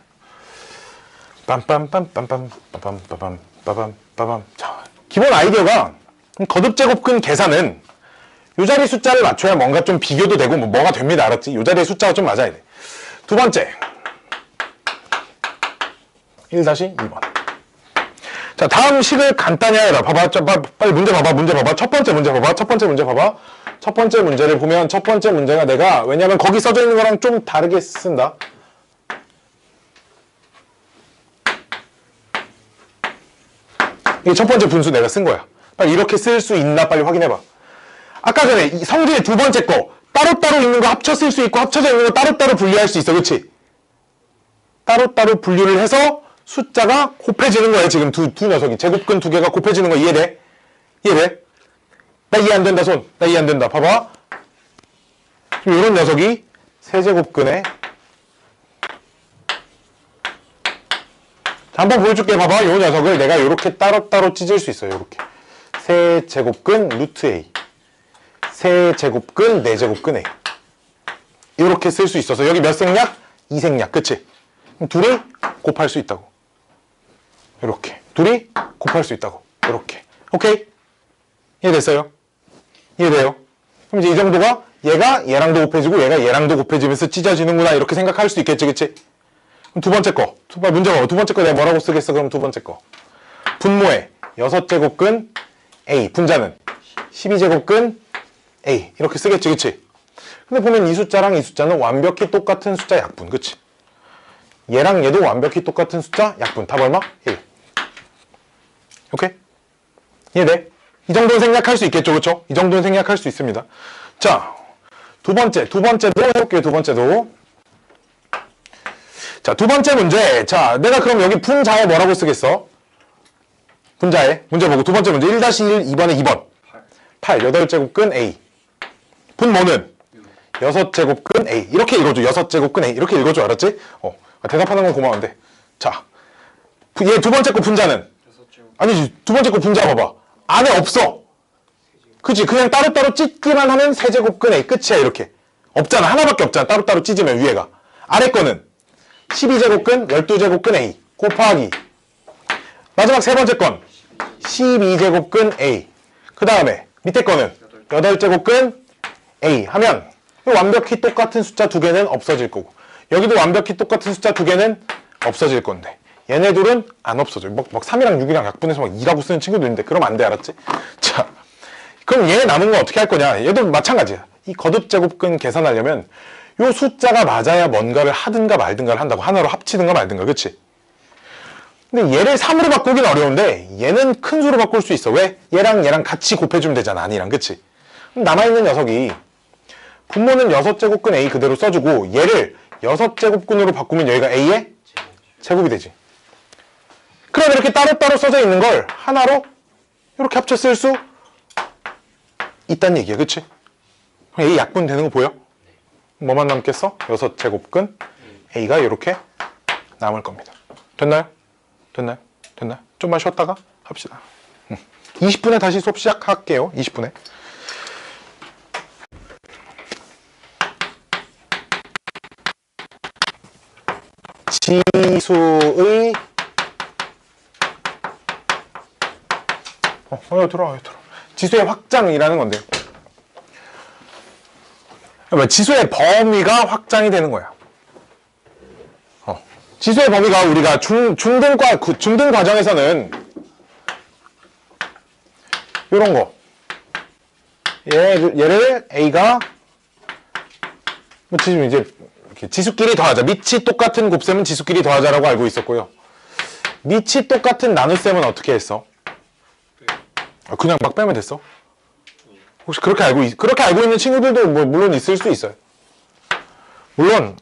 빰빰빰빰빰빰빰빰빰빰빰. 자, 기본 아이디어가 거듭 제곱근 계산은 요 자리 숫자를 맞춰야 뭔가 좀 비교도 되고 뭐가 됩니다. 알았지? 요 자리의 숫자가 좀 맞아야 돼. 두 번째. 1-2번. 자, 다음 식을 간단히 하여라. 봐봐. 빨리 문제 봐봐. 첫 번째 문제 봐봐. 첫 번째 문제를 보면 첫 번째 문제가 내가 왜냐면 거기 써져 있는 거랑 좀 다르게 쓴다. 이게 첫 번째 분수 내가 쓴 거야. 빨리 이렇게 쓸 수 있나 빨리 확인해봐. 아까 전에 이 성질의 두 번째 거 따로따로 있는 거 합쳐 쓸 수 있고 합쳐져 있는 거 따로따로 분리할 수 있어. 그치? 따로따로 분류를 해서 숫자가 곱해지는 거야. 지금 두 녀석이 제곱근 두 개가 곱해지는 거 이해돼? 이해돼? 나 이해 안 된다 손. 나 이해 안 된다. 봐봐. 지금 이런 녀석이 세제곱근에 한번 보여줄게. 봐봐. 이 녀석을 내가 이렇게 따로따로 찢을 수 있어요. 이렇게 세제곱근 루트 A, 세제곱근 네제곱근 A 이렇게 쓸 수 있어서 여기 몇 생략? 2생략. 그치? 둘이 곱할 수 있다고. 이렇게 둘이 곱할 수 있다고. 이렇게. 오케이? 이해됐어요? 이해돼요? 그럼 이제 이 정도가 얘가 얘랑도 곱해지고 얘가 얘랑도 곱해지면서 찢어지는구나 이렇게 생각할 수 있겠지. 그치? 그럼 두 번째 거. 문제 봐봐. 두 번째 거 내가 뭐라고 쓰겠어? 그럼 두 번째 거. 분모에 6제곱근 A, 분자는 12제곱근 A 이렇게 쓰겠지. 그치? 근데 보면 이 숫자랑 이 숫자는 완벽히 똑같은 숫자 약분. 그치? 얘랑 얘도 완벽히 똑같은 숫자 약분. 답 얼마? 1. 오케이? 이해돼? 이 정도는 생략할 수 있겠죠. 그쵸? 이 정도는 생략할 수 있습니다. 자, 두 번째도 해볼게요. 두 번째도. 자, 두 번째 문제. 자, 내가 그럼 여기 분자에 뭐라고 쓰겠어? 분자에. 문제 보고 두 번째 문제 1-1, 2번에 2번. 8, 8제곱근 A. 분모는 6제곱근 A. 이렇게 읽어줘. 6제곱근 A. 이렇게 읽어줘. 알았지? 대답하는 건 고마운데. 자, 얘 두 번째 거 분자는? 아니지. 두 번째 거 분자 봐봐. 안에 없어. 그치? 그냥 따로따로 찢기만 하면 세제곱근 A. 끝이야. 이렇게. 없잖아. 하나밖에 없잖아. 따로따로 찢으면 위에가. 아래 거는 12제곱근 12제곱근 A 곱하기 마지막 세 번째 건 12제곱근 A 그 다음에 밑에 거는 8제곱근 A 하면 완벽히 똑같은 숫자 두 개는 없어질 거고 여기도 완벽히 똑같은 숫자 두 개는 없어질 건데 얘네 둘은 안 없어져. 막 3이랑 6이랑 약분해서 막 2라고 쓰는 친구도 있는데 그럼 안 돼. 알았지? 자, 그럼 얘 남은 건 어떻게 할 거냐. 얘도 마찬가지야. 이 거듭제곱근 계산하려면 요 숫자가 맞아야 뭔가를 하든가 말든가를 한다고. 하나로 합치든가 말든가. 그치? 근데 얘를 3으로 바꾸긴 어려운데 얘는 큰 수로 바꿀 수 있어. 왜? 얘랑 얘랑 같이 곱해주면 되잖아. 아니랑. 그치? 그럼 남아있는 녀석이 분모는 6제곱근 A 그대로 써주고 얘를 6제곱근으로 바꾸면 여기가 A의 제곱이 되지. 그럼 이렇게 따로따로 써져 있는 걸 하나로 이렇게 합쳐 쓸 수 있다는 얘기야. 그치? A 약분 되는 거 보여? 뭐만 남겠어? 6제곱근 A가 이렇게 남을 겁니다. 됐나요? 됐나요? 됐나요? 좀만 쉬었다가 합시다. 20분에 다시 수업 시작할게요. 20분에. 지수의 들어와. 지수의 확장이라는 건데요. 지수의 범위가 확장이 되는 거야. 지수의 범위가 우리가 중등 과정에서는 요런 거. 얘를 A가 지금 이제 이렇게 지수끼리 더하자. 밑이 똑같은 곱셈은 지수끼리 더하자라고 알고 있었고요. 밑이 똑같은 나눗셈은 어떻게 했어? 그냥 막 빼면 됐어? 혹시 그렇게 알고 있는 친구들도 물론 있을 수 있어요. 물론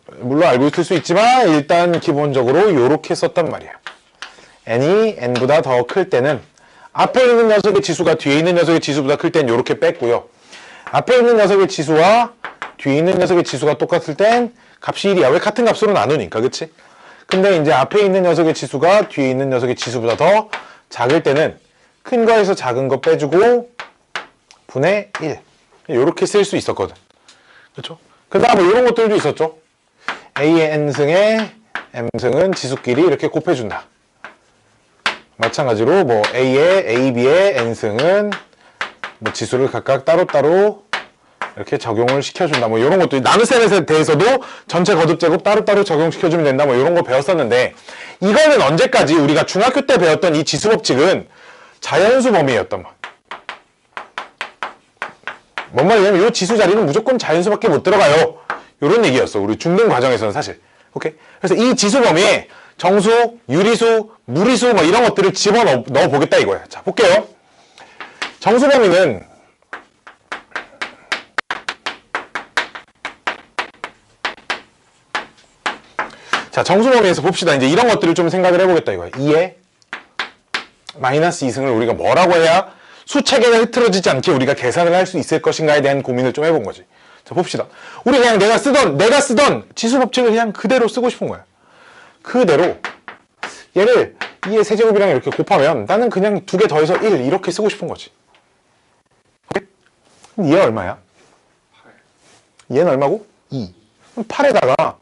알고 있을 수 있지만 일단 기본적으로 요렇게 썼단 말이에요. n이 n보다 더 클 때는 앞에 있는 녀석의 지수가 뒤에 있는 녀석의 지수보다 클 땐 요렇게 뺐고요. 앞에 있는 녀석의 지수와 뒤에 있는 녀석의 지수가 똑같을 땐 값이 1이야. 왜? 같은 값으로 나누니까. 그치? 근데 이제 앞에 있는 녀석의 지수가 뒤에 있는 녀석의 지수보다 더 작을 때는 큰 거에서 작은 거 빼주고 분의 1 요렇게 쓸 수 있었거든. 그렇죠? 그 다음에 이런 것들도 있었죠. A의 n승에 m승은 지수끼리 이렇게 곱해준다. 마찬가지로 뭐 A의 AB의 n승은 뭐 지수를 각각 따로따로 이렇게 적용을 시켜준다. 뭐 이런 것도 나눗셈에 대해서도 전체 거듭제곱 따로따로 적용시켜주면 된다. 뭐 이런 거 배웠었는데 이거는 언제까지 우리가 중학교 때 배웠던 이 지수 법칙은 자연수 범위였던 거. 뭔 말이냐면 이 지수 자리는 무조건 자연수밖에 못 들어가요. 이런 얘기였어. 우리 중등 과정에서는 사실. 오케이? 그래서 이 지수 범위에 정수, 유리수, 무리수 뭐 이런 것들을 집어넣어 보겠다 이거야. 자, 볼게요. 정수 범위는 자, 정수 범위에서 봅시다. 이제 이런 것들을 좀 생각을 해보겠다 이거야. 2의 마이너스 2승을 우리가 뭐라고 해야 수체계가 흐트러지지 않게 우리가 계산을 할 수 있을 것인가에 대한 고민을 좀 해본 거지. 자, 봅시다. 우리 그냥 내가 쓰던 지수 법칙을 그냥 그대로 쓰고 싶은 거야. 그대로 얘를 2의 세제곱이랑 이렇게 곱하면 나는 그냥 2개 더해서 1 이렇게 쓰고 싶은 거지. 오케이? 그럼 얘 얼마야? 8. 얘는 얼마고? 2. 그럼 8에다가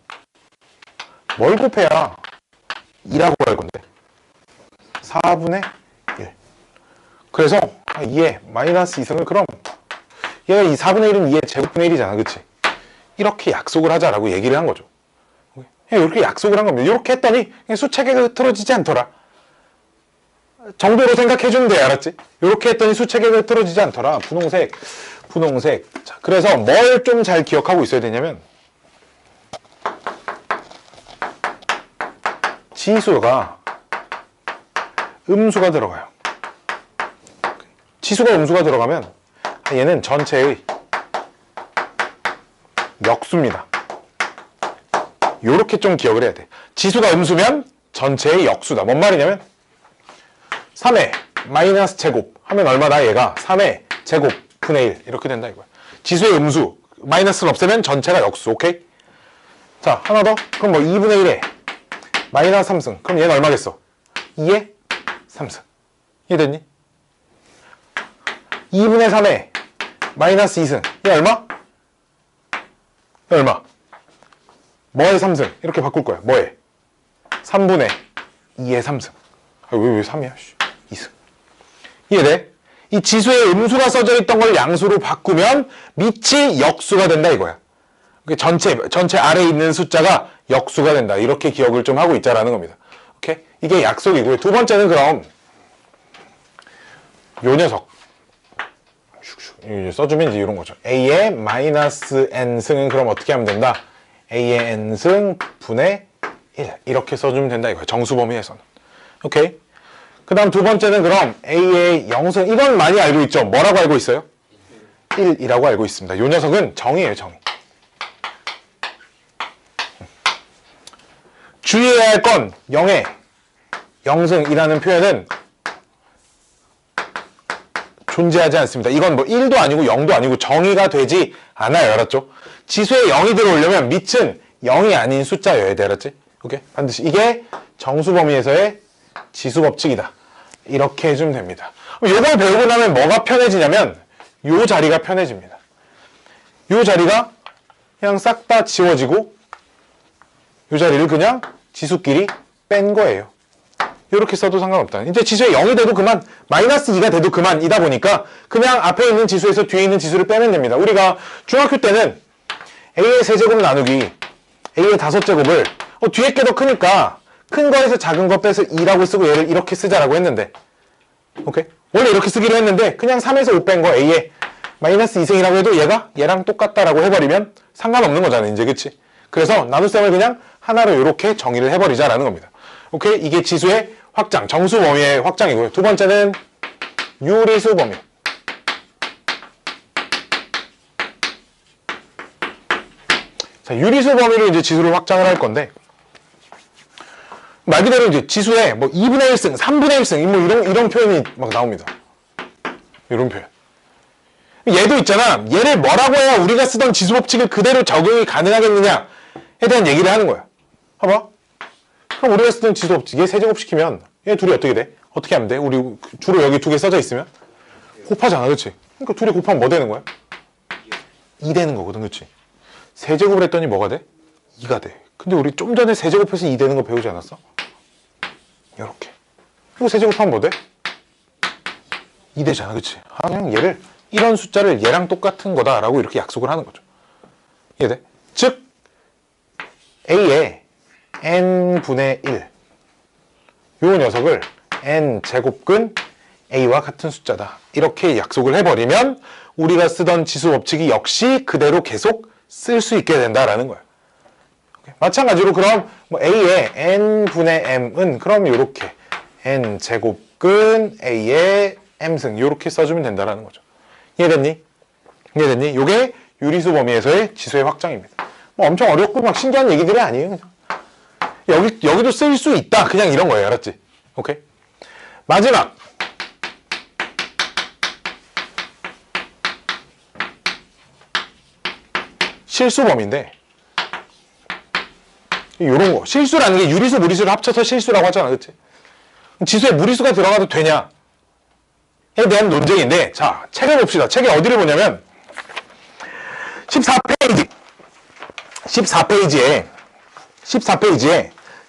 뭘 곱해야 2라고 할 건데 4분의 1. 그래서 2의 마이너스 2승을 그럼 얘가 이 4분의 1은 2의 제곱분의 1이잖아. 그치? 이렇게 약속을 하자라고 얘기를 한 거죠. 이렇게 약속을 한 겁니다. 이렇게 했더니 수체계가 흐트러지지 않더라. 정도로 생각해주면 돼. 알았지? 이렇게 했더니 수체계가 흐트러지지 않더라. 분홍색. 자, 그래서 뭘 좀 잘 기억하고 있어야 되냐면 지수가 음수가 들어가요. 지수가 음수가 들어가면 얘는 전체의 역수입니다. 요렇게 좀 기억을 해야 돼. 지수가 음수면 전체의 역수다. 뭔 말이냐면 3의 마이너스 제곱 하면 얼마다 얘가 3의 제곱 분의 1 이렇게 된다 이거야. 지수의 음수 마이너스를 없애면 전체가 역수. 오케이? 자, 하나 더. 그럼 뭐 2분의 1에 마이너스 3승. 그럼 얘는 얼마겠어? 2의 3승. 이해됐니? 2분의 3에 마이너스 2승. 얘 얼마? 얘 얼마? 뭐의 3승? 이렇게 바꿀 거야. 뭐의? 3분의 2의 3승. 왜 3이야? 2승. 이해돼? 이 지수의 음수가 써져 있던 걸 양수로 바꾸면 밑이 역수가 된다 이거야. 전체 아래에 있는 숫자가 역수가 된다. 이렇게 기억을 좀 하고 있자라는 겁니다. 오케이? 이게 약속이고요. 두 번째는 그럼 요 녀석 써주면 이제 이런 거죠. A의 마이너스 n승은 그럼 어떻게 하면 된다? A의 n승 분의 1 이렇게 써주면 된다 이거야. 정수 범위에서는. 오케이? 그 다음 두 번째는 그럼 A의 0승 이건 많이 알고 있죠? 뭐라고 알고 있어요? 1이라고 알고 있습니다. 요 녀석은 정이에요. 정. 주의해야 할 건 0의 0승이라는 표현은 존재하지 않습니다. 이건 뭐 1도 아니고 0도 아니고 정의가 되지 않아요. 알았죠? 지수에 0이 들어오려면 밑은 0이 아닌 숫자여야 돼. 알았지? 오케이? 반드시 이게 정수 범위에서의 지수 법칙이다. 이렇게 해주면 됩니다. 이걸 배우고 나면 뭐가 편해지냐면 요 자리가 편해집니다. 요 자리가 그냥 싹 다 지워지고 요 자리를 그냥 지수끼리 뺀 거예요. 이렇게 써도 상관없다. 이제 지수에 0이 돼도 그만, 마이너스 2가 돼도 그만이다 보니까 그냥 앞에 있는 지수에서 뒤에 있는 지수를 빼면 됩니다. 우리가 중학교 때는 A의 세제곱 나누기 A의 5제곱을 뒤에 게 더 크니까 큰 거에서 작은 거 빼서 2라고 쓰고 얘를 이렇게 쓰자라고 했는데, 오케이? 원래 이렇게 쓰기로 했는데 그냥 3에서 5 뺀 거 A에 마이너스 2승이라고 해도 얘가 얘랑 똑같다라고 해버리면 상관없는 거잖아, 이제. 그치? 그래서 나눗셈을 그냥 하나로 이렇게 정의를 해버리자라는 겁니다. 오케이? 이게 지수의 확장, 정수 범위의 확장이고요. 두 번째는 유리수 범위. 자, 유리수 범위로 이제 지수를 확장을 할 건데, 말 그대로 이제 지수에 뭐 2분의 1승, 3분의 1승, 뭐 이런 표현이 막 나옵니다. 이런 표현. 얘도 있잖아. 얘를 뭐라고 해야 우리가 쓰던 지수 법칙을 그대로 적용이 가능하겠느냐에 대한 얘기를 하는 거야. 봐봐. 그럼 우리가 쓰던 지수 법칙, 얘 세제곱 시키면 얘 둘이 어떻게 돼? 어떻게 하면 돼? 우리 주로 여기 두 개 써져 있으면 곱하잖아, 그치? 그러니까 둘이 곱하면 뭐 되는 거야? 2 되는 거거든, 그치? 세제곱을 했더니 뭐가 돼? 2가 돼. 근데 우리 좀 전에 세제곱해서 2 되는 거 배우지 않았어? 요렇게. 그리고 세제곱하면 뭐 돼? 2 되잖아, 그치? 그냥 얘를, 이런 숫자를 얘랑 똑같은 거다라고 이렇게 약속을 하는 거죠. 이해돼? 즉, A의 n분의 1, 요 녀석을 n제곱근 A와 같은 숫자다. 이렇게 약속을 해버리면 우리가 쓰던 지수 법칙이 역시 그대로 계속 쓸 수 있게 된다라는 거예요. 마찬가지로 그럼 뭐 A의 n분의 m은 그럼 이렇게 n제곱근 A의 m승 이렇게 써주면 된다라는 거죠. 이해됐니? 이해됐니? 요게 유리수 범위에서의 지수의 확장입니다. 뭐 엄청 어렵고 막 신기한 얘기들이 아니에요. 그냥. 여기도 쓸 수 있다. 그냥 이런 거예요. 알았지? 오케이? 마지막. 실수 범위인데, 요런 거. 실수라는 게 유리수, 무리수를 합쳐서 실수라고 하잖아. 그치? 지수에 무리수가 들어가도 되냐? 에 대한 논쟁인데, 자, 책을 봅시다. 책에 어디를 보냐면, 14페이지에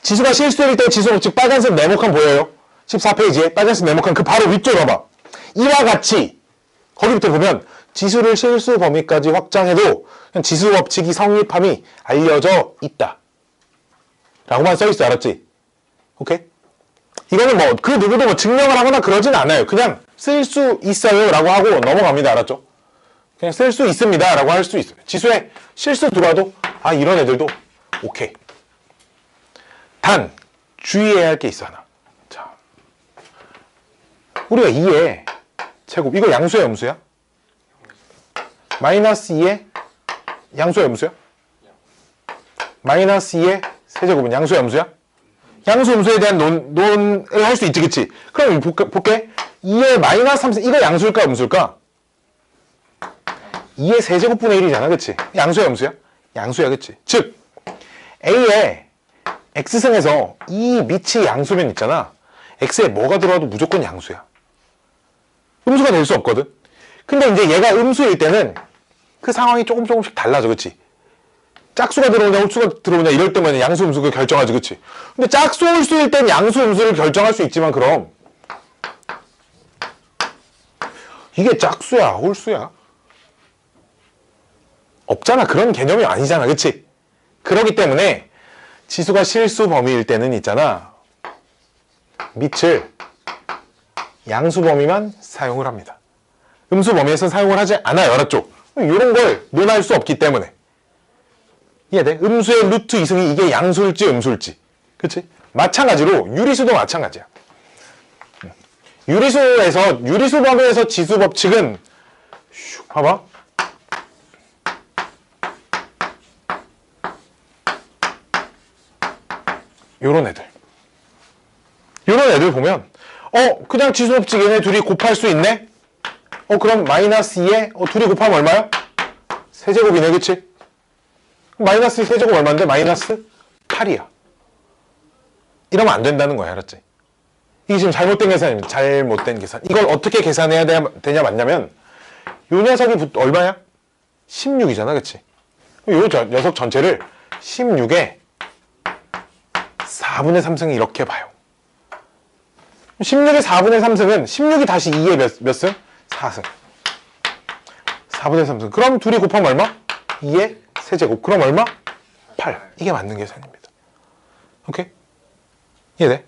지수가 실수일 때 지수 법칙 빨간색 네모칸 보여요? 14페이지에 빨간색 네모칸 그 바로 위쪽에 봐봐. 이와 같이 거기부터 보면 지수를 실수 범위까지 확장해도 지수 법칙이 성립함이 알려져 있다 라고만 써있어. 알았지? 오케이? 이거는 뭐 그 누구도 뭐 증명을 하거나 그러진 않아요. 그냥 쓸 수 있어요 라고 하고 넘어갑니다. 알았죠? 그냥 쓸 수 있습니다 라고 할 수 있어요. 지수에 실수 들어와도 아 이런 애들도 오케이. 단 주의해야 할 게 있어 하나. 자, 우리가 2의 제곱 이거 양수야 음수야? 마이너스 2의 양수야 음수야? 마이너스 2의 세제곱은 양수야 음수야? 양수 음수에 대한 논을 할 수 있지, 그치? 그럼 볼게. 2의 마이너스 3, 이거 양수일까 음수일까? 2의 세제곱분의 1이잖아, 그치? 양수야 음수야? 양수야, 그치? 즉 A의 X승에서 이 밑이 양수면 있잖아. X에 뭐가 들어와도 무조건 양수야. 음수가 될 수 없거든. 근데 이제 얘가 음수일 때는 그 상황이 조금씩 달라져, 그치? 짝수가 들어오냐 홀수가 들어오냐 이럴 때만 양수 음수를 결정하지, 그치? 근데 짝수 홀수일 땐 양수 음수를 결정할 수 있지만 그럼 이게 짝수야 홀수야? 없잖아. 그런 개념이 아니잖아, 그치? 그렇기 때문에 지수가 실수 범위일 때는 있잖아, 밑을 양수 범위만 사용을 합니다. 음수 범위에서 사용을 하지 않아요. 알았죠? 이런 걸 논할 수 없기 때문에. 이해돼? 음수의 루트 2승이 이게 양수일지 음수일지. 그치? 마찬가지로 유리수도 마찬가지야. 유리수 범위에서 지수 법칙은 봐봐. 요런 애들 보면 그냥 지수 법칙 얘네 둘이 곱할 수 있네? 그럼 마이너스 2에 둘이 곱하면 얼마야? 세제곱이네, 그치? 마이너스 세제곱 얼마인데? 마이너스 8이야. 이러면 안 된다는 거야, 알았지? 이게 지금 잘못된 계산입니다. 잘못된 계산. 이걸 어떻게 계산해야 되냐 맞냐면 요 녀석이 얼마야? 16이잖아, 그치? 요 녀석 전체를 16에 4분의 3승 이렇게 봐요. 16의 4분의 3승은 16이 다시 2의 몇 승? 4승. 4분의 3승. 그럼 둘이 곱하면 얼마? 2의 세제곱. 그럼 얼마? 8. 이게 맞는 계산입니다. 오케이? 이해돼?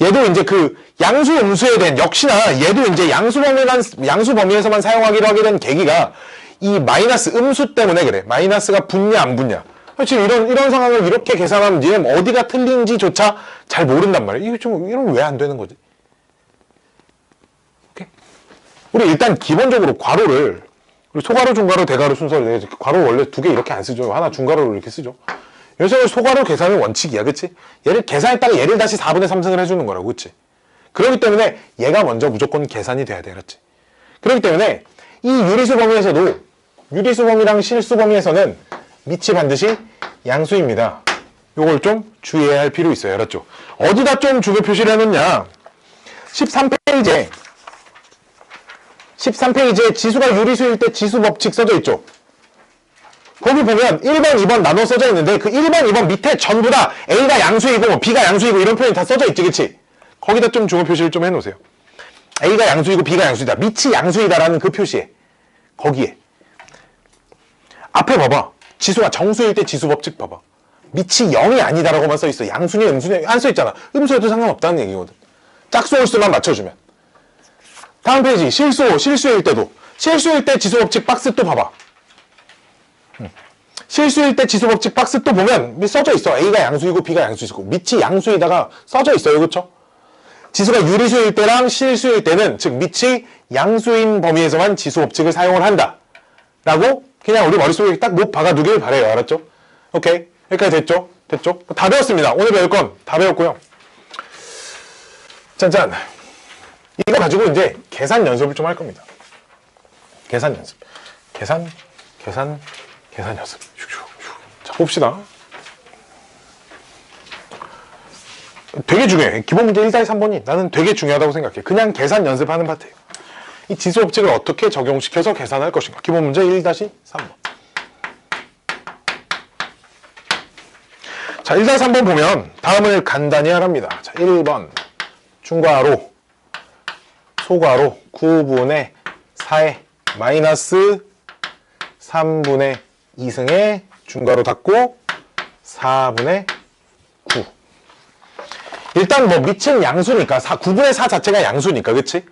얘도 이제 그 양수 음수에 대한 역시나 얘도 이제 양수 범위에서만 사용하기로 하게 된 계기가 이 마이너스 음수 때문에 그래. 마이너스가 붙냐 안 붙냐. 지금 이런 상황을 이렇게 계산하면 니는 어디가 틀린지조차 잘 모른단 말이야. 이거 좀 이러면 왜 안 되는 거지? 오케이? 우리 일단 기본적으로 괄호를 소괄호, 중괄호, 대괄호 순서를 괄호 원래 두 개 이렇게 안 쓰죠. 하나 중괄호로 이렇게 쓰죠. 요새 소괄호 계산은 원칙이야, 그치? 얘를 계산했다가 얘를 다시 4분의 3승을 해주는 거라고, 그치? 그렇기 때문에 얘가 먼저 무조건 계산이 돼야 돼, 그렇지? 그렇기 때문에 이 유리수 범위에서도 유리수 범위랑 실수 범위에서는 밑이 반드시 양수입니다. 요걸 좀 주의해야 할 필요 있어요, 알았죠? 어디다 좀 주요 표시를 해놓냐? 13페이지에 지수가 유리수일 때 지수 법칙 써져 있죠? 거기 보면 1번, 2번 나눠 써져 있는데 그 1번, 2번 밑에 전부 다 A가 양수이고 뭐 B가 양수이고 이런 표현이 다 써져 있지, 그치? 거기다 좀 주어 표시를 좀 해놓으세요. A가 양수이고 B가 양수이다. 밑이 양수이다라는 그 표시에. 거기에. 앞에 봐봐. 지수가 정수일 때 지수 법칙 봐봐. 밑이 0이 아니다라고만 써 있어. 양수니 음수니 안 써 있잖아. 음수여도 상관없다는 얘기거든. 짝수 홀수만 맞춰주면. 다음 페이지. 실수일 때도. 실수일 때 지수 법칙 박스 또 봐봐. 실수일 때 지수 법칙 박스 또 보면 써져 있어. A가 양수이고 B가 양수이고 밑이 양수이다가 써져 있어요. 그렇죠? 지수가 유리수일 때랑 실수일 때는 즉 밑이 양수인 범위에서만 지수 법칙을 사용을 한다. 라고 그냥 우리 머릿속에 딱 못 박아두길 바래요. 알았죠? 오케이. 여기까지 됐죠? 됐죠? 다 배웠습니다. 오늘 배울 건 다 배웠고요. 짠짠. 이거 가지고 이제 계산 연습을 좀 할 겁니다. 계산 연습. 계산 연습. 자, 봅시다. 되게 중요해. 기본 문제 1-3번이 나는 되게 중요하다고 생각해. 그냥 계산 연습하는 파트예요. 이 지수 법칙을 어떻게 적용시켜서 계산할 것인가. 기본 문제 1-3번. 자, 1-3번 보면 다음을 간단히 하랍니다. 자, 1번 중괄호 소괄호 9분의 4의 마이너스 3분의 2승의 중괄호 닫고 4분의 9. 일단 뭐 밑은 양수니까 9분의 4 자체가 양수니까, 그치?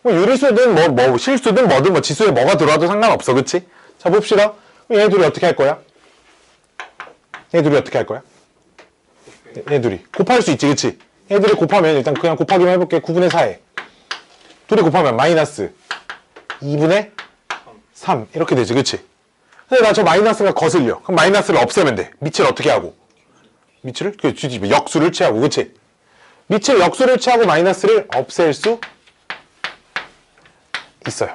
뭐 유리수든 뭐 실수든 뭐든 뭐 지수에 뭐가 들어와도 상관없어, 그치? 자, 봅시다. 얘 둘이 어떻게 할 거야? 얘 둘이 어떻게 할 거야? 얘 둘이 곱할 수 있지, 그치? 얘 둘이 곱하면 일단 그냥 곱하기만 해볼게. 9분의 4에 둘이 곱하면 마이너스 2분의 3 이렇게 되지, 그치? 근데 나 저 마이너스가 거슬려. 그럼 마이너스를 없애면 돼. 밑을 어떻게 하고? 밑을 뒤집어 역수를 취하고, 그치? 밑을 역수를 취하고 마이너스를 없앨 수 있어요.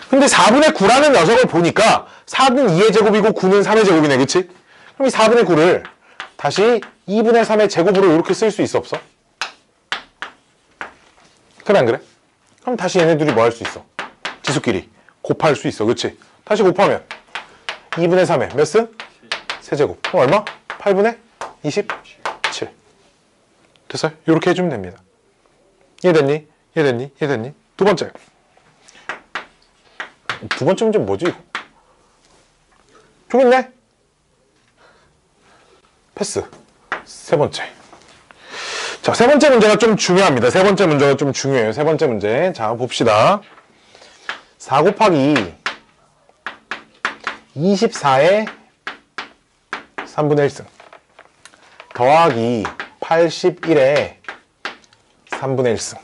근데 4분의 9라는 녀석을 보니까 4는 2의 제곱이고 9는 3의 제곱이네, 그치? 그럼 이 4분의 9를 다시 2분의 3의 제곱으로 이렇게 쓸 수 있어, 없어? 그래, 안 그래? 그럼 다시 얘네들이 뭐 할 수 있어? 지수끼리 곱할 수 있어, 그치? 다시 곱하면 2분의 3에 몇 승? 세제곱. 그럼 얼마? 8분의 27. 됐어요? 이렇게 해주면 됩니다. 이해됐니? 이해됐니? 이해됐니? 두 번째. 두 번째 문제 뭐지, 이거? 좀 있네? 패스. 세 번째. 자, 세 번째 문제가 좀 중요합니다. 세 번째 문제가 좀 중요해요. 세 번째 문제. 자, 봅시다. 4 곱하기 24의 3분의 1승 더하기 81의 3분의 1승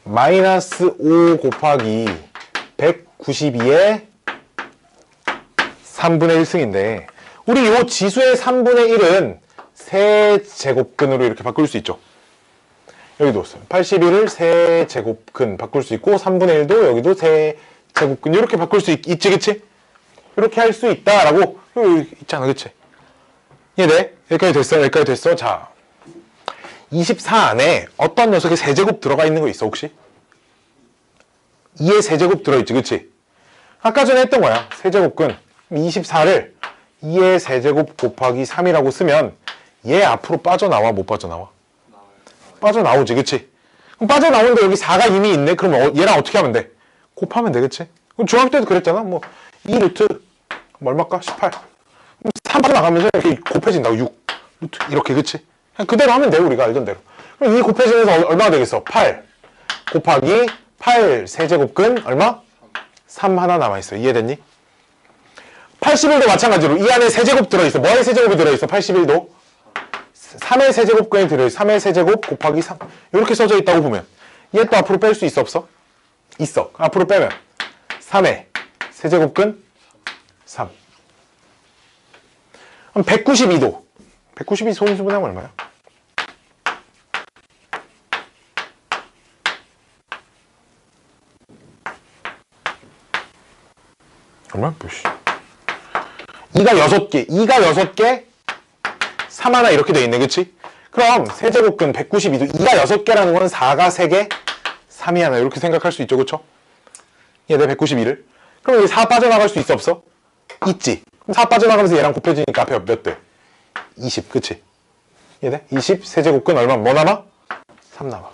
마이너스 5 곱하기 192의 3분의 1승인데 우리 이 지수의 3분의 1은 세제곱근으로 이렇게 바꿀 수 있죠. 여기도 81을 세제곱근 바꿀 수 있고 3분의 1도 여기도 세제곱근 이렇게 바꿀 수 있지, 그치? 이렇게 할 수 있다라고 여기 있잖아, 그치? 이해돼? 여기까지 됐어? 여기까지 됐어? 자, 24 안에 어떤 녀석의 세제곱 들어가 있는 거 있어, 혹시? 2의 세제곱 들어있지, 그치? 아까 전에 했던 거야. 세제곱근 24를 2의 세제곱 곱하기 3이라고 쓰면 얘 앞으로 빠져나와, 못 빠져나와? 나와요. 빠져나오지, 그치? 그럼 빠져나오는데 여기 4가 이미 있네? 그럼 얘랑 어떻게 하면 돼? 곱하면 돼, 그치? 그럼 중학교 때도 그랬잖아. 뭐, 2 루트, 뭐 얼마일까? 18. 그럼 3 빠져나가면서 이렇게 곱해진다고, 6. 루트, 이렇게, 그치? 그냥 그대로 하면 돼, 우리가 알던 대로. 그럼 이 곱해지면서 얼마가 되겠어? 8 곱하기 8 세제곱근 얼마? 3 하나 남아있어. 이해됐니? 81도 마찬가지로 이 안에 세제곱 들어있어. 뭐의 세제곱이 들어있어? 81도 3의 세제곱근이 들어있어. 3의 세제곱 곱하기 3 이렇게 써져 있다고 보면 얘 또 앞으로 뺄 수 있어 없어? 있어. 앞으로 빼면 3의 세제곱근 3 그럼 192도 192 소인수분하면 얼마야? 얼마? 몇시? 2가 6개, 2가 6개, 3 하나 이렇게 돼 있네, 그치? 그럼 세제곱근 192도 2가 6개라는 건 4가 3개, 3이 하나 이렇게 생각할 수 있죠, 그쵸? 얘네 192를. 그럼 여기 4 빠져나갈 수 있어, 없어? 있지. 그럼 4 빠져나가면서 얘랑 곱해지니까 앞에 몇 돼? 20, 그치? 얘네 20 세제곱근 얼마? 뭐 남아? 3 남아.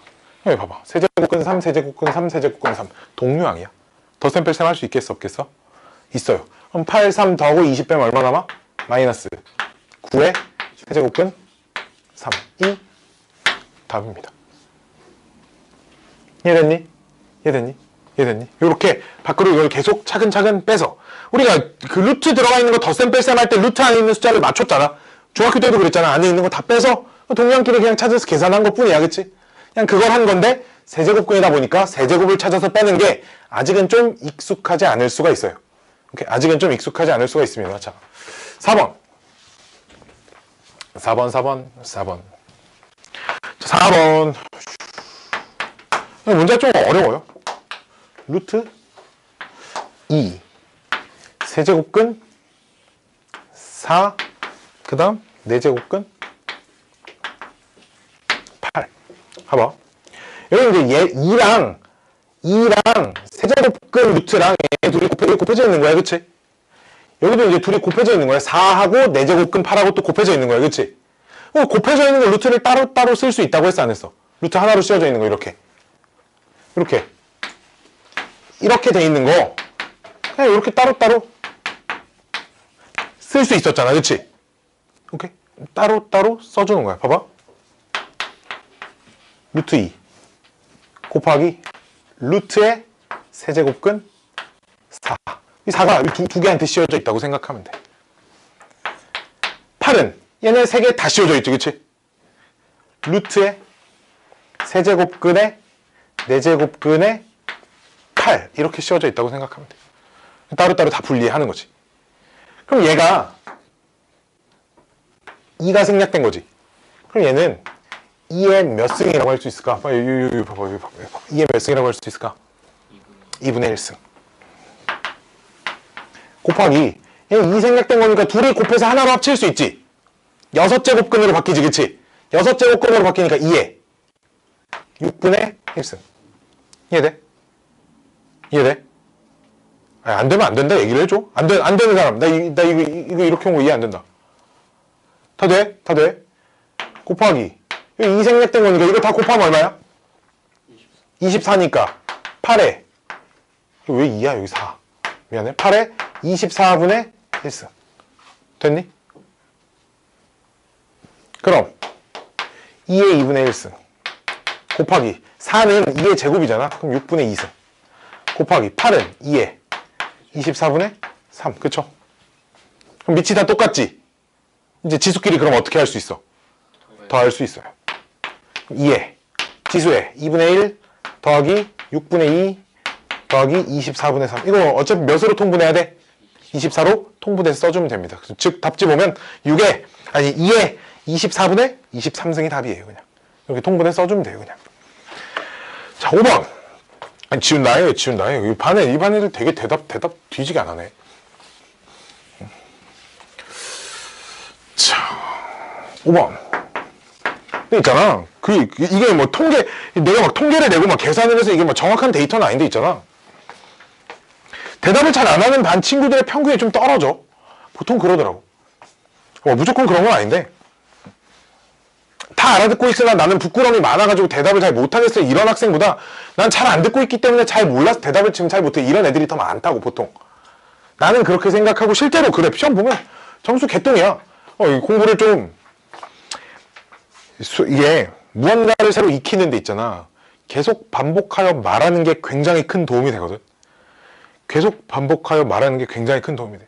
여기 봐봐. 세제곱근 3, 세제곱근 3, 세제곱근 3. 동류항이야. 덧셈 뺄셈 할 수 있겠어, 없겠어? 있어요. 그럼 8, 3 더하고 20 빼면 얼마 남아? 마이너스 9의 세제곱근 3. 이 답입니다. 이해됐니? 이해됐니? 이해됐니? 요렇게 밖으로 이걸 계속 차근차근 빼서 우리가 그 루트 들어가 있는 거 덧셈 뺄셈 할 때 루트 안에 있는 숫자를 맞췄잖아. 중학교 때도 그랬잖아. 안에 있는 거 다 빼서 동량끼리 그냥 찾아서 계산한 것 뿐이야. 그치? 그냥 그걸 한 건데 세제곱근이다 보니까 세제곱을 찾아서 빼는 게 아직은 좀 익숙하지 않을 수가 있어요. 오케이. 아직은 좀 익숙하지 않을 수가 있습니다. 자, 4번. 4번. 자, 4번. 문제가 좀 어려워요. 루트 2 세제곱근 4 그 다음 4제곱근 8 봐봐. 여기 이제 얘 2랑 세제곱근 루트랑 얘 둘이 곱해져 있는 거야, 그치? 여기도 이제 둘이 곱해져 있는 거야. 4하고 4제곱근 8하고 또 곱해져 있는 거야, 그치? 곱해져 있는 거 루트를 따로 쓸 수 있다고 했어, 안 했어? 루트 하나로 씌워져 있는 거, 이렇게 돼 있는 거 그냥 이렇게 따로 쓸 수 있었잖아, 그치? 오케이? 따로 써주는 거야. 봐봐. 루트 2 곱하기 루트의 세제곱근 4. 이 4가 두 개한테 씌워져 있다고 생각하면 돼. 8은 얘네 3개 다 씌워져 있지, 그치? 루트의 세제곱근의 4제곱근의 8 이렇게 씌워져 있다고 생각하면 돼. 따로따로 다 분리하는 거지. 그럼 얘가 2가 생략된 거지. 그럼 얘는 2의 몇 승이라고 할 수 있을까? 봐봐. 2의 몇 승이라고 할 수 있을까? 2분의 1승. 곱하기 얘는 2 생략된 거니까 둘이 곱해서 하나로 합칠 수 있지. 6제곱근으로 바뀌지, 그치? 6제곱근으로 바뀌니까 2의 6분의 1승. 이해돼? 아니, 안 되면 안 된다 얘기를 해줘. 안 되는 사람. 나 이거 이렇게 온 거 이해 안 된다. 다 돼? 곱하기. 여기 2 생략된 거니까 이거 다 곱하면 얼마야? 24니까 8에 왜 2야? 여기 4. 미안해. 8에 24분의 1승. 됐니? 그럼 2의 2분의 1승 곱하기 4는 2의 제곱이잖아. 그럼 6분의 2승 곱하기 8은 2의 24분의 3. 그쵸? 그럼 밑이 다 똑같지? 이제 지수끼리 그럼 어떻게 할 수 있어? 더할 수 있어요. 2의 지수의 2분의 1 더하기 6분의 2 더하기 24분의 3. 이거 어차피 몇으로 통분해야 돼? 24로 통분해서 써주면 됩니다. 즉 답지 보면 2의 24분의 23승이 답이에요. 그냥 이렇게 통분해서 써주면 돼요. 그냥. 자, 5번. 아니, 지운다. 이 반 애들 되게 대답 뒤지게 안 하네. 자, 5번. 근데 있잖아. 이게 뭐 내가 막 통계를 내고 막 계산을 해서 이게 뭐 정확한 데이터는 아닌데 있잖아. 대답을 잘 안 하는 반 친구들의 평균이 좀 떨어져. 보통 그러더라고. 무조건 그런 건 아닌데. 다 알아듣고 있으나 나는 부끄러움이 많아가지고 대답을 잘 못하겠어요. 이런 학생보다 난 잘 안 듣고 있기 때문에 잘 몰라서 대답을 지금 잘 못해. 이런 애들이 더 많다고 보통. 나는 그렇게 생각하고 실제로 그래. 시험 보면 점수 개똥이야. 공부를 좀 이게 무언가를 새로 익히는 데 있잖아. 계속 반복하여 말하는 게 굉장히 큰 도움이 되거든. 계속 반복하여 말하는 게 굉장히 큰 도움이 돼.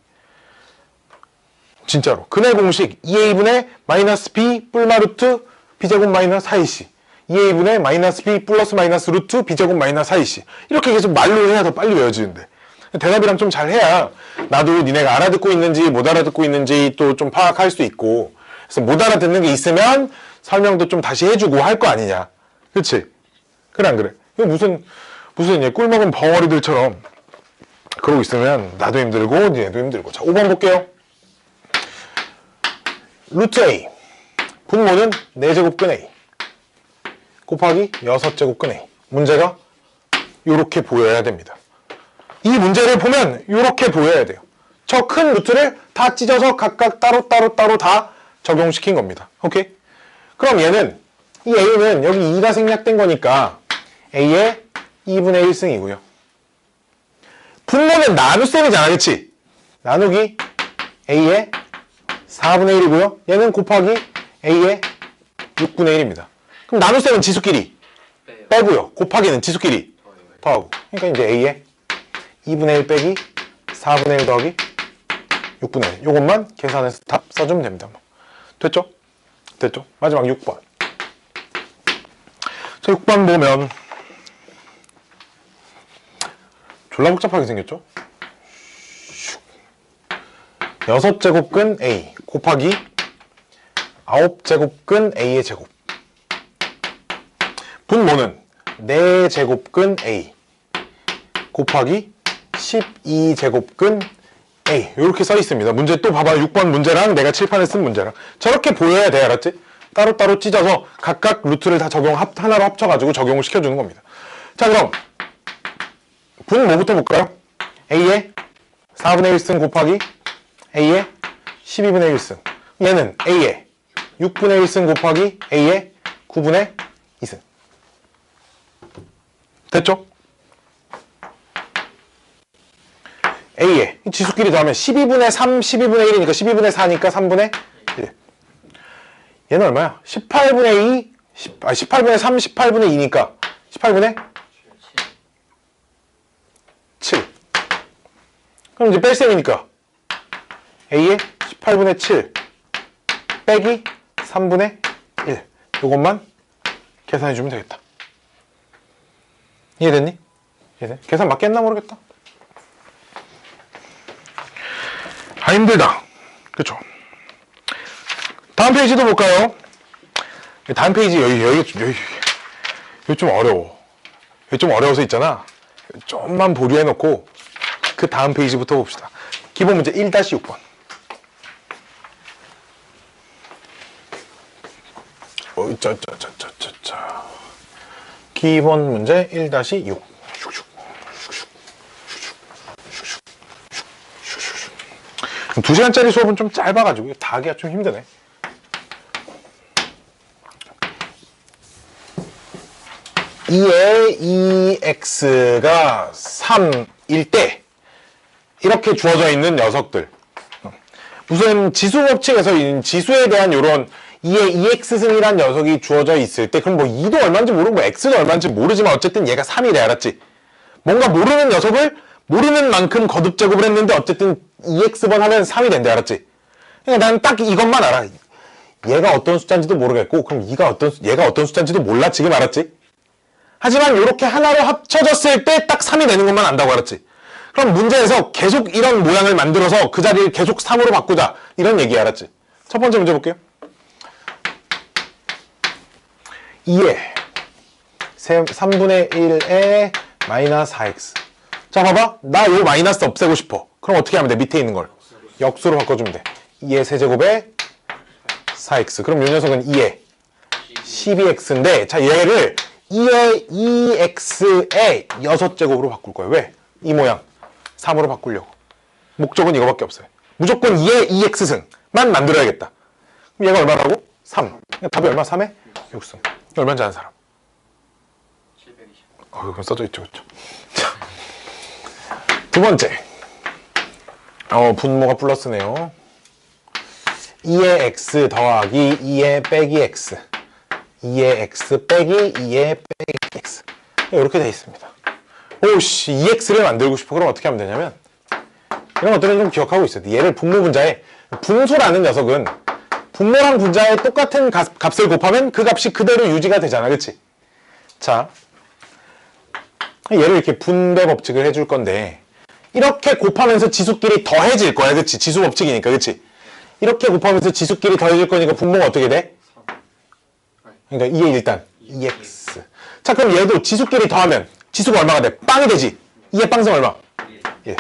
진짜로. 근의 공식 2a분의 마이너스 b 뿔마 루트 b제곱 마이너스 4ac 2a분의 마이너스 b 플러스 마이너스 루트 b제곱 마이너스 4ac 이렇게 계속 말로 해야 더 빨리 외워지는데 대답이랑 좀 잘 해야 나도 니네가 알아듣고 있는지 못 알아듣고 있는지 또 좀 파악할 수 있고 그래서 못 알아듣는 게 있으면 설명도 좀 다시 해주고 할 거 아니냐. 그치? 그래 안 그래? 이거 무슨 꿀먹은 벙어리들처럼 그러고 있으면 나도 힘들고 니네도 힘들고. 자 5번 볼게요. 루트 a 분모는 4제곱근 a 곱하기 6제곱근 a. 문제가 이렇게 보여야 됩니다. 이 문제를 보면 이렇게 보여야 돼요. 저 큰 루트를 다 찢어서 각각 따로 다 적용시킨 겁니다. 오케이? 그럼 얘는 이 a는 여기 2가 생략된 거니까 a의 2분의 1승이고요. 분모는 나눗셈이잖아. 그치? 나누기 a의 4분의 1이고요. 얘는 곱하기 a의 6분의 1입니다. 그럼 나눗셈은 지수끼리 빼고요. 곱하기는 지수끼리 더하고. 그러니까 이제 a의 2분의 1 빼기 4분의 1 더하기 6분의 1. 요것만 계산해서 답 써주면 됩니다. 됐죠? 됐죠? 마지막 6번. 자, 6번 보면 졸라 복잡하게 생겼죠? 6제곱근 a 곱하기 9제곱근 a의 제곱. 분모는 4제곱근 a 곱하기 12제곱근 a. 이렇게 써 있습니다. 문제 또 봐봐. 6번 문제랑 내가 칠판에 쓴 문제랑 저렇게 보여야 돼. 알았지? 따로따로 찢어서 각각 루트를 다 하나로 합쳐가지고 적용을 시켜주는 겁니다. 자, 그럼 분모부터 볼까요? a의 4분의 1승 곱하기 a의 12분의 1승. 얘는 a의 6분의 1승 곱하기 a의 9분의 2승. 됐죠? a의 지수끼리 더하면 12분의 3, 12분의 1이니까 12분의 4니까 3분의 1. 얘는 얼마야? 18분의 2, 18분의 3, 18분의 2니까 18분의 7. 그럼 이제 뺄셈이니까 a의 18분의 7 빼기 3분의 1. 요것만 계산해주면 되겠다. 이해됐니? 이해돼? 계산 맞게 했나 모르겠다. 아, 힘들다. 그쵸? 다음 페이지도 볼까요? 다음 페이지 여기 좀 어려워. 여기 좀 어려워서 있잖아. 좀만 보류해놓고 그 다음 페이지부터 봅시다. 기본 문제 1-6번. 기본 문제 1-6. 두 시간짜리 수업은 좀 짧아가지고 다 하기가 좀 힘드네. 이 x가 3일 때 이렇게 주어져 있는 녀석들. 무슨 지수 법칙에서 지수에 대한 이런 2의 2x승이란 녀석이 주어져 있을 때 그럼 뭐 2도 얼마인지 모르고 뭐 x도 얼마인지 모르지만 어쨌든 얘가 3이래. 알았지? 뭔가 모르는 녀석을 모르는 만큼 거듭제곱을 했는데 어쨌든 2x번 하면 3이 된대. 알았지? 그러니까 나는 딱 이것만 알아. 얘가 어떤 숫자인지도 모르겠고 그럼 얘가 어떤 숫자인지도 몰라. 지금 알았지? 하지만 이렇게 하나로 합쳐졌을 때 딱 3이 되는 것만 안다고. 알았지? 그럼 문제에서 계속 이런 모양을 만들어서 그 자리를 계속 3으로 바꾸자. 이런 얘기. 알았지? 첫 번째 문제 볼게요. 2에 3분의 1에 마이너스 4x. 자, 봐봐. 나 요 마이너스 없애고 싶어. 그럼 어떻게 하면 돼? 밑에 있는 걸 역수로 바꿔주면 돼. 2의 세제곱에 4x. 그럼 요 녀석은 2의 12x인데 자, 얘를 2의 2x의 6제곱으로 바꿀 거예요. 왜? 이 모양 3으로 바꾸려고. 목적은 이거밖에 없어요. 무조건 2의 2x승만 만들어야겠다. 그럼 얘가 얼마라고? 3. 답이 얼마? 3에 6승. 얼마인지 아는 사람? 720. 그건 써져 있죠, 그렇죠? 자, 두 번째. 분모가 플러스네요. 2의 x 더하기 2의 빼기 x. 2의 x 빼기 2의 빼기 x. 이렇게 되어 있습니다. 오씨, 2x를 만들고 싶어. 그럼 어떻게 하면 되냐면, 이런 것들은 좀 기억하고 있어요. 얘를 분모 분자에, 분수라는 녀석은 분모랑 분자에 똑같은 값을 곱하면 그 값이 그대로 유지가 되잖아. 그치? 자, 얘를 이렇게 분배 법칙을 해줄 건데, 이렇게 곱하면서 지수끼리 더해질 거야. 그치? 지수 법칙이니까. 그치? 이렇게 곱하면서 지수끼리 더해질 거니까 분모가 어떻게 돼? 그러니까 2의 일단 2x. 자, 그럼 얘도 지수끼리 더하면 지수가 얼마가 돼? 빵이 되지. 2의 빵승 얼마? 1.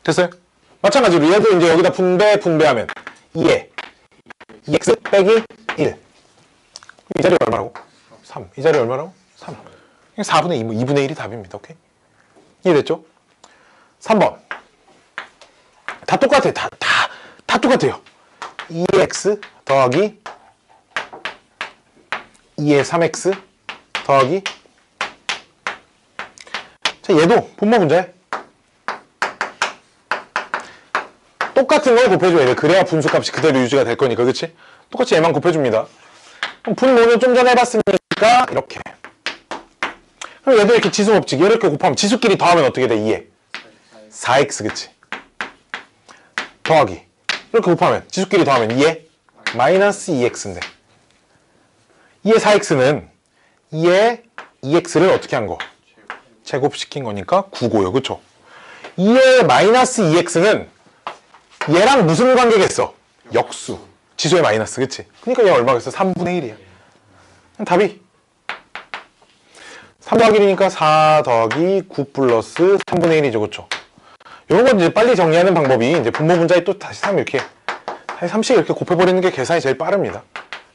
됐어요? 마찬가지로 얘도 이제 여기다 분배하면 2의 2x 빼기 1. 이 자리 얼마라고? 3. 이 자리 얼마라고? 3. 4분의 2, 2분의 1이 답입니다. 오케이? 이해됐죠? 3번. 다 똑같아요. 다 똑같아요. 2x 더하기 2의 3x 더하기. 자, 얘도 분모 분자에 똑같은 걸 곱해줘야 돼. 그래야 분수값이 그대로 유지가 될 거니까. 그치? 똑같이 얘만 곱해줍니다. 그럼 분모는 좀 전에 해봤으니까 이렇게. 그럼 얘도 이렇게 지수 법칙 이렇게 곱하면 지수끼리 더하면 어떻게 돼? 2에 4x. 그치? 더하기 이렇게 곱하면 지수끼리 더하면 2에 마이너스 2x인데 2의 4x는 2의 2x를 어떻게 한 거? 제곱시킨 거니까 9고요. 그쵸? 2의 마이너스 2x는 얘랑 무슨 관계겠어? 역수. 지수의 마이너스. 그치? 그러니까 얘 얼마겠어? 3분의 1이야. 답이 3 더하기 1이니까 4 더하기 9 플러스 3분의 1이죠. 그쵸? 요런 건 이제 빨리 정리하는 방법이 이제 분모 분자에 또 다시 3 이렇게 다시 3씩 이렇게 곱해버리는 게 계산이 제일 빠릅니다.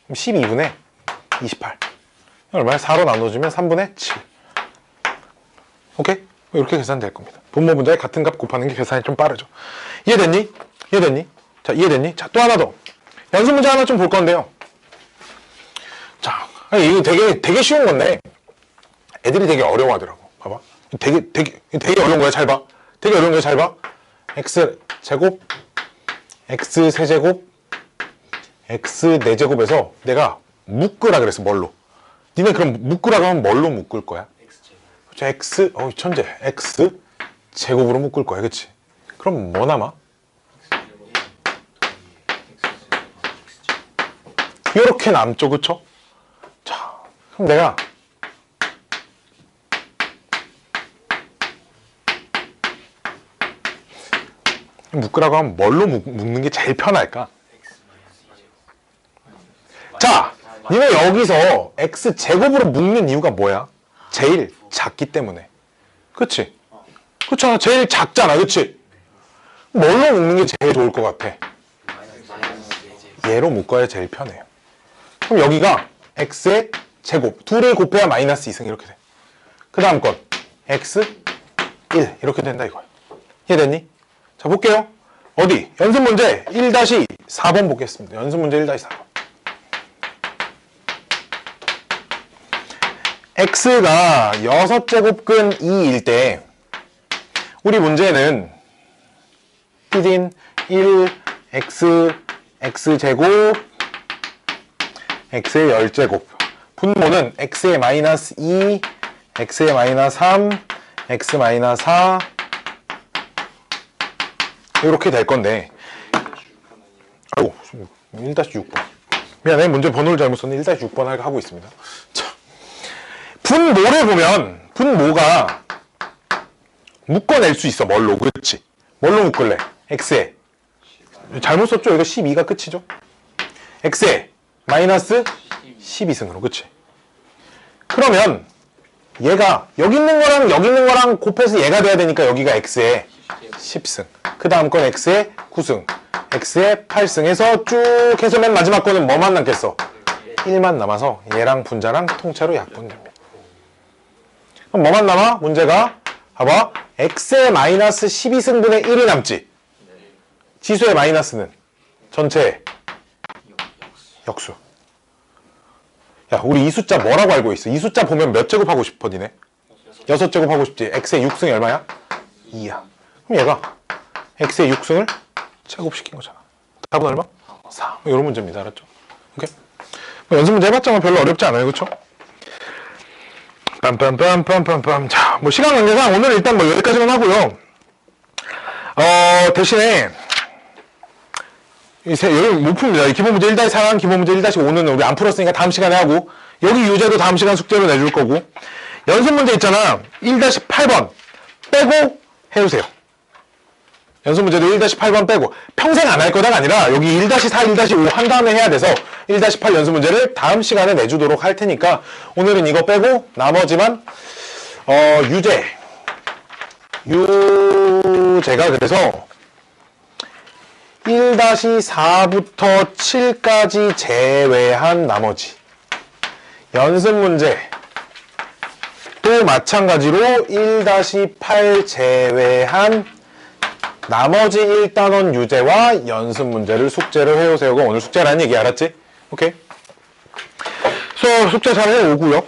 그럼 12분의 28. 얼마야? 4로 나눠주면 3분의 7. 오케이? 이렇게 계산될 겁니다. 분모 분자에 같은 값 곱하는 게 계산이 좀 빠르죠. 이해됐니? 이해됐니? 자, 이해됐니? 자, 또 하나 더. 연습 문제 하나 좀 볼 건데요. 자, 이거 되게 쉬운 건데 애들이 되게 어려워하더라고. 봐봐. 되게 어려운 거야. 잘 봐. 되게 어려운 거야. 잘 봐. x 제곱, x 세제곱, x 4제곱에서 내가 묶으라 그랬어. 뭘로? 니네 그럼 묶으라고 하면 뭘로 묶을 거야? 그렇죠. x, 천재. x 제곱으로 묶을 거야. 그치? 그럼 뭐 남아? 이렇게 남죠. 그쵸? 자, 그럼 내가 묶으라고 하면 뭘로 묶는 게 제일 편할까? 자, 니네 여기서 x제곱으로 묶는 이유가 뭐야? 제일 작기 때문에. 그치? 그렇잖아. 제일 작잖아. 그치? 뭘로 묶는 게 제일 좋을 것 같아? 얘로 묶어야 제일 편해요. 그럼 여기가 x의 제곱. 둘이 곱해야 마이너스 2승 이렇게 돼. 그 다음 건 x 1 이렇게 된다 이거야. 이해됐니? 자, 볼게요. 어디? 연습 문제 1-4번 보겠습니다. 연습 문제 1-4번. x가 6제곱근 2일 때 우리 문제는 PD인 1 x제곱 x의 10제곱 분모는 x의 마이너스 2 x의 마이너스 3 x 마이너스 4 이렇게 될 건데 아이고 1-6번 미안해 문제 번호를 잘못 썼네. 1-6번 하고 있습니다. 자, 분모를 보면 분모가 묶어낼 수 있어. 뭘로? 그렇지. 뭘로 묶을래? x에 잘못 썼죠? 이거 12가 끝이죠? x에 마이너스 12승으로. 그치? 그러면 얘가 여기 있는 거랑 곱해서 얘가 돼야 되니까 여기가 x에 10승 그 다음 건 x에 9승 x에 8승 해서 쭉 해서 맨 마지막 거는 뭐만 남겠어? 1만 남아서 얘랑 분자랑 통째로 약분됩니다. 그럼 뭐만 남아? 문제가 봐봐. x의 마이너스 12승분의 1이 남지. 지수의 마이너스는 전체에 역수. 야, 우리 이 숫자 뭐라고 알고 있어? 이 숫자 보면 몇 제곱하고 싶어, 니네? 6제곱 하고 싶지. x의 6승이 얼마야? 2야. 그럼 얘가 x의 6승을 제곱시킨 거잖아. 답은 얼마? 4. 이런 문제입니다. 알았죠? 오케이? 뭐 연습 문제 해봤자 뭐 별로 어렵지 않아요. 그쵸? 빰빰빰빰빰빰. 자, 뭐 시간 관계상 오늘 일단 뭐 여기까지만 하고요. 대신에 여기 못 풉니다. 기본 문제 1-4랑 기본 문제 1-5는 우리 안 풀었으니까 다음 시간에 하고, 여기 유제도 다음 시간 숙제로 내줄 거고, 연습 문제 있잖아. 1-8번 빼고 해주세요. 연습 문제도 1-8번 빼고. 평생 안 할 거다가 아니라 여기 1-4, 1-5 한 다음에 해야 돼서 1-8 연습 문제를 다음 시간에 내주도록 할 테니까 오늘은 이거 빼고 나머지만 유제가 그래서 1-4부터 7까지 제외한 나머지 연습 문제 또 마찬가지로 1-8 제외한 나머지 1단원 유제와 연습 문제를 숙제를 해오세요가 오늘 숙제라는 얘기 알았지? 오케이? 숙제 잘 해오고요.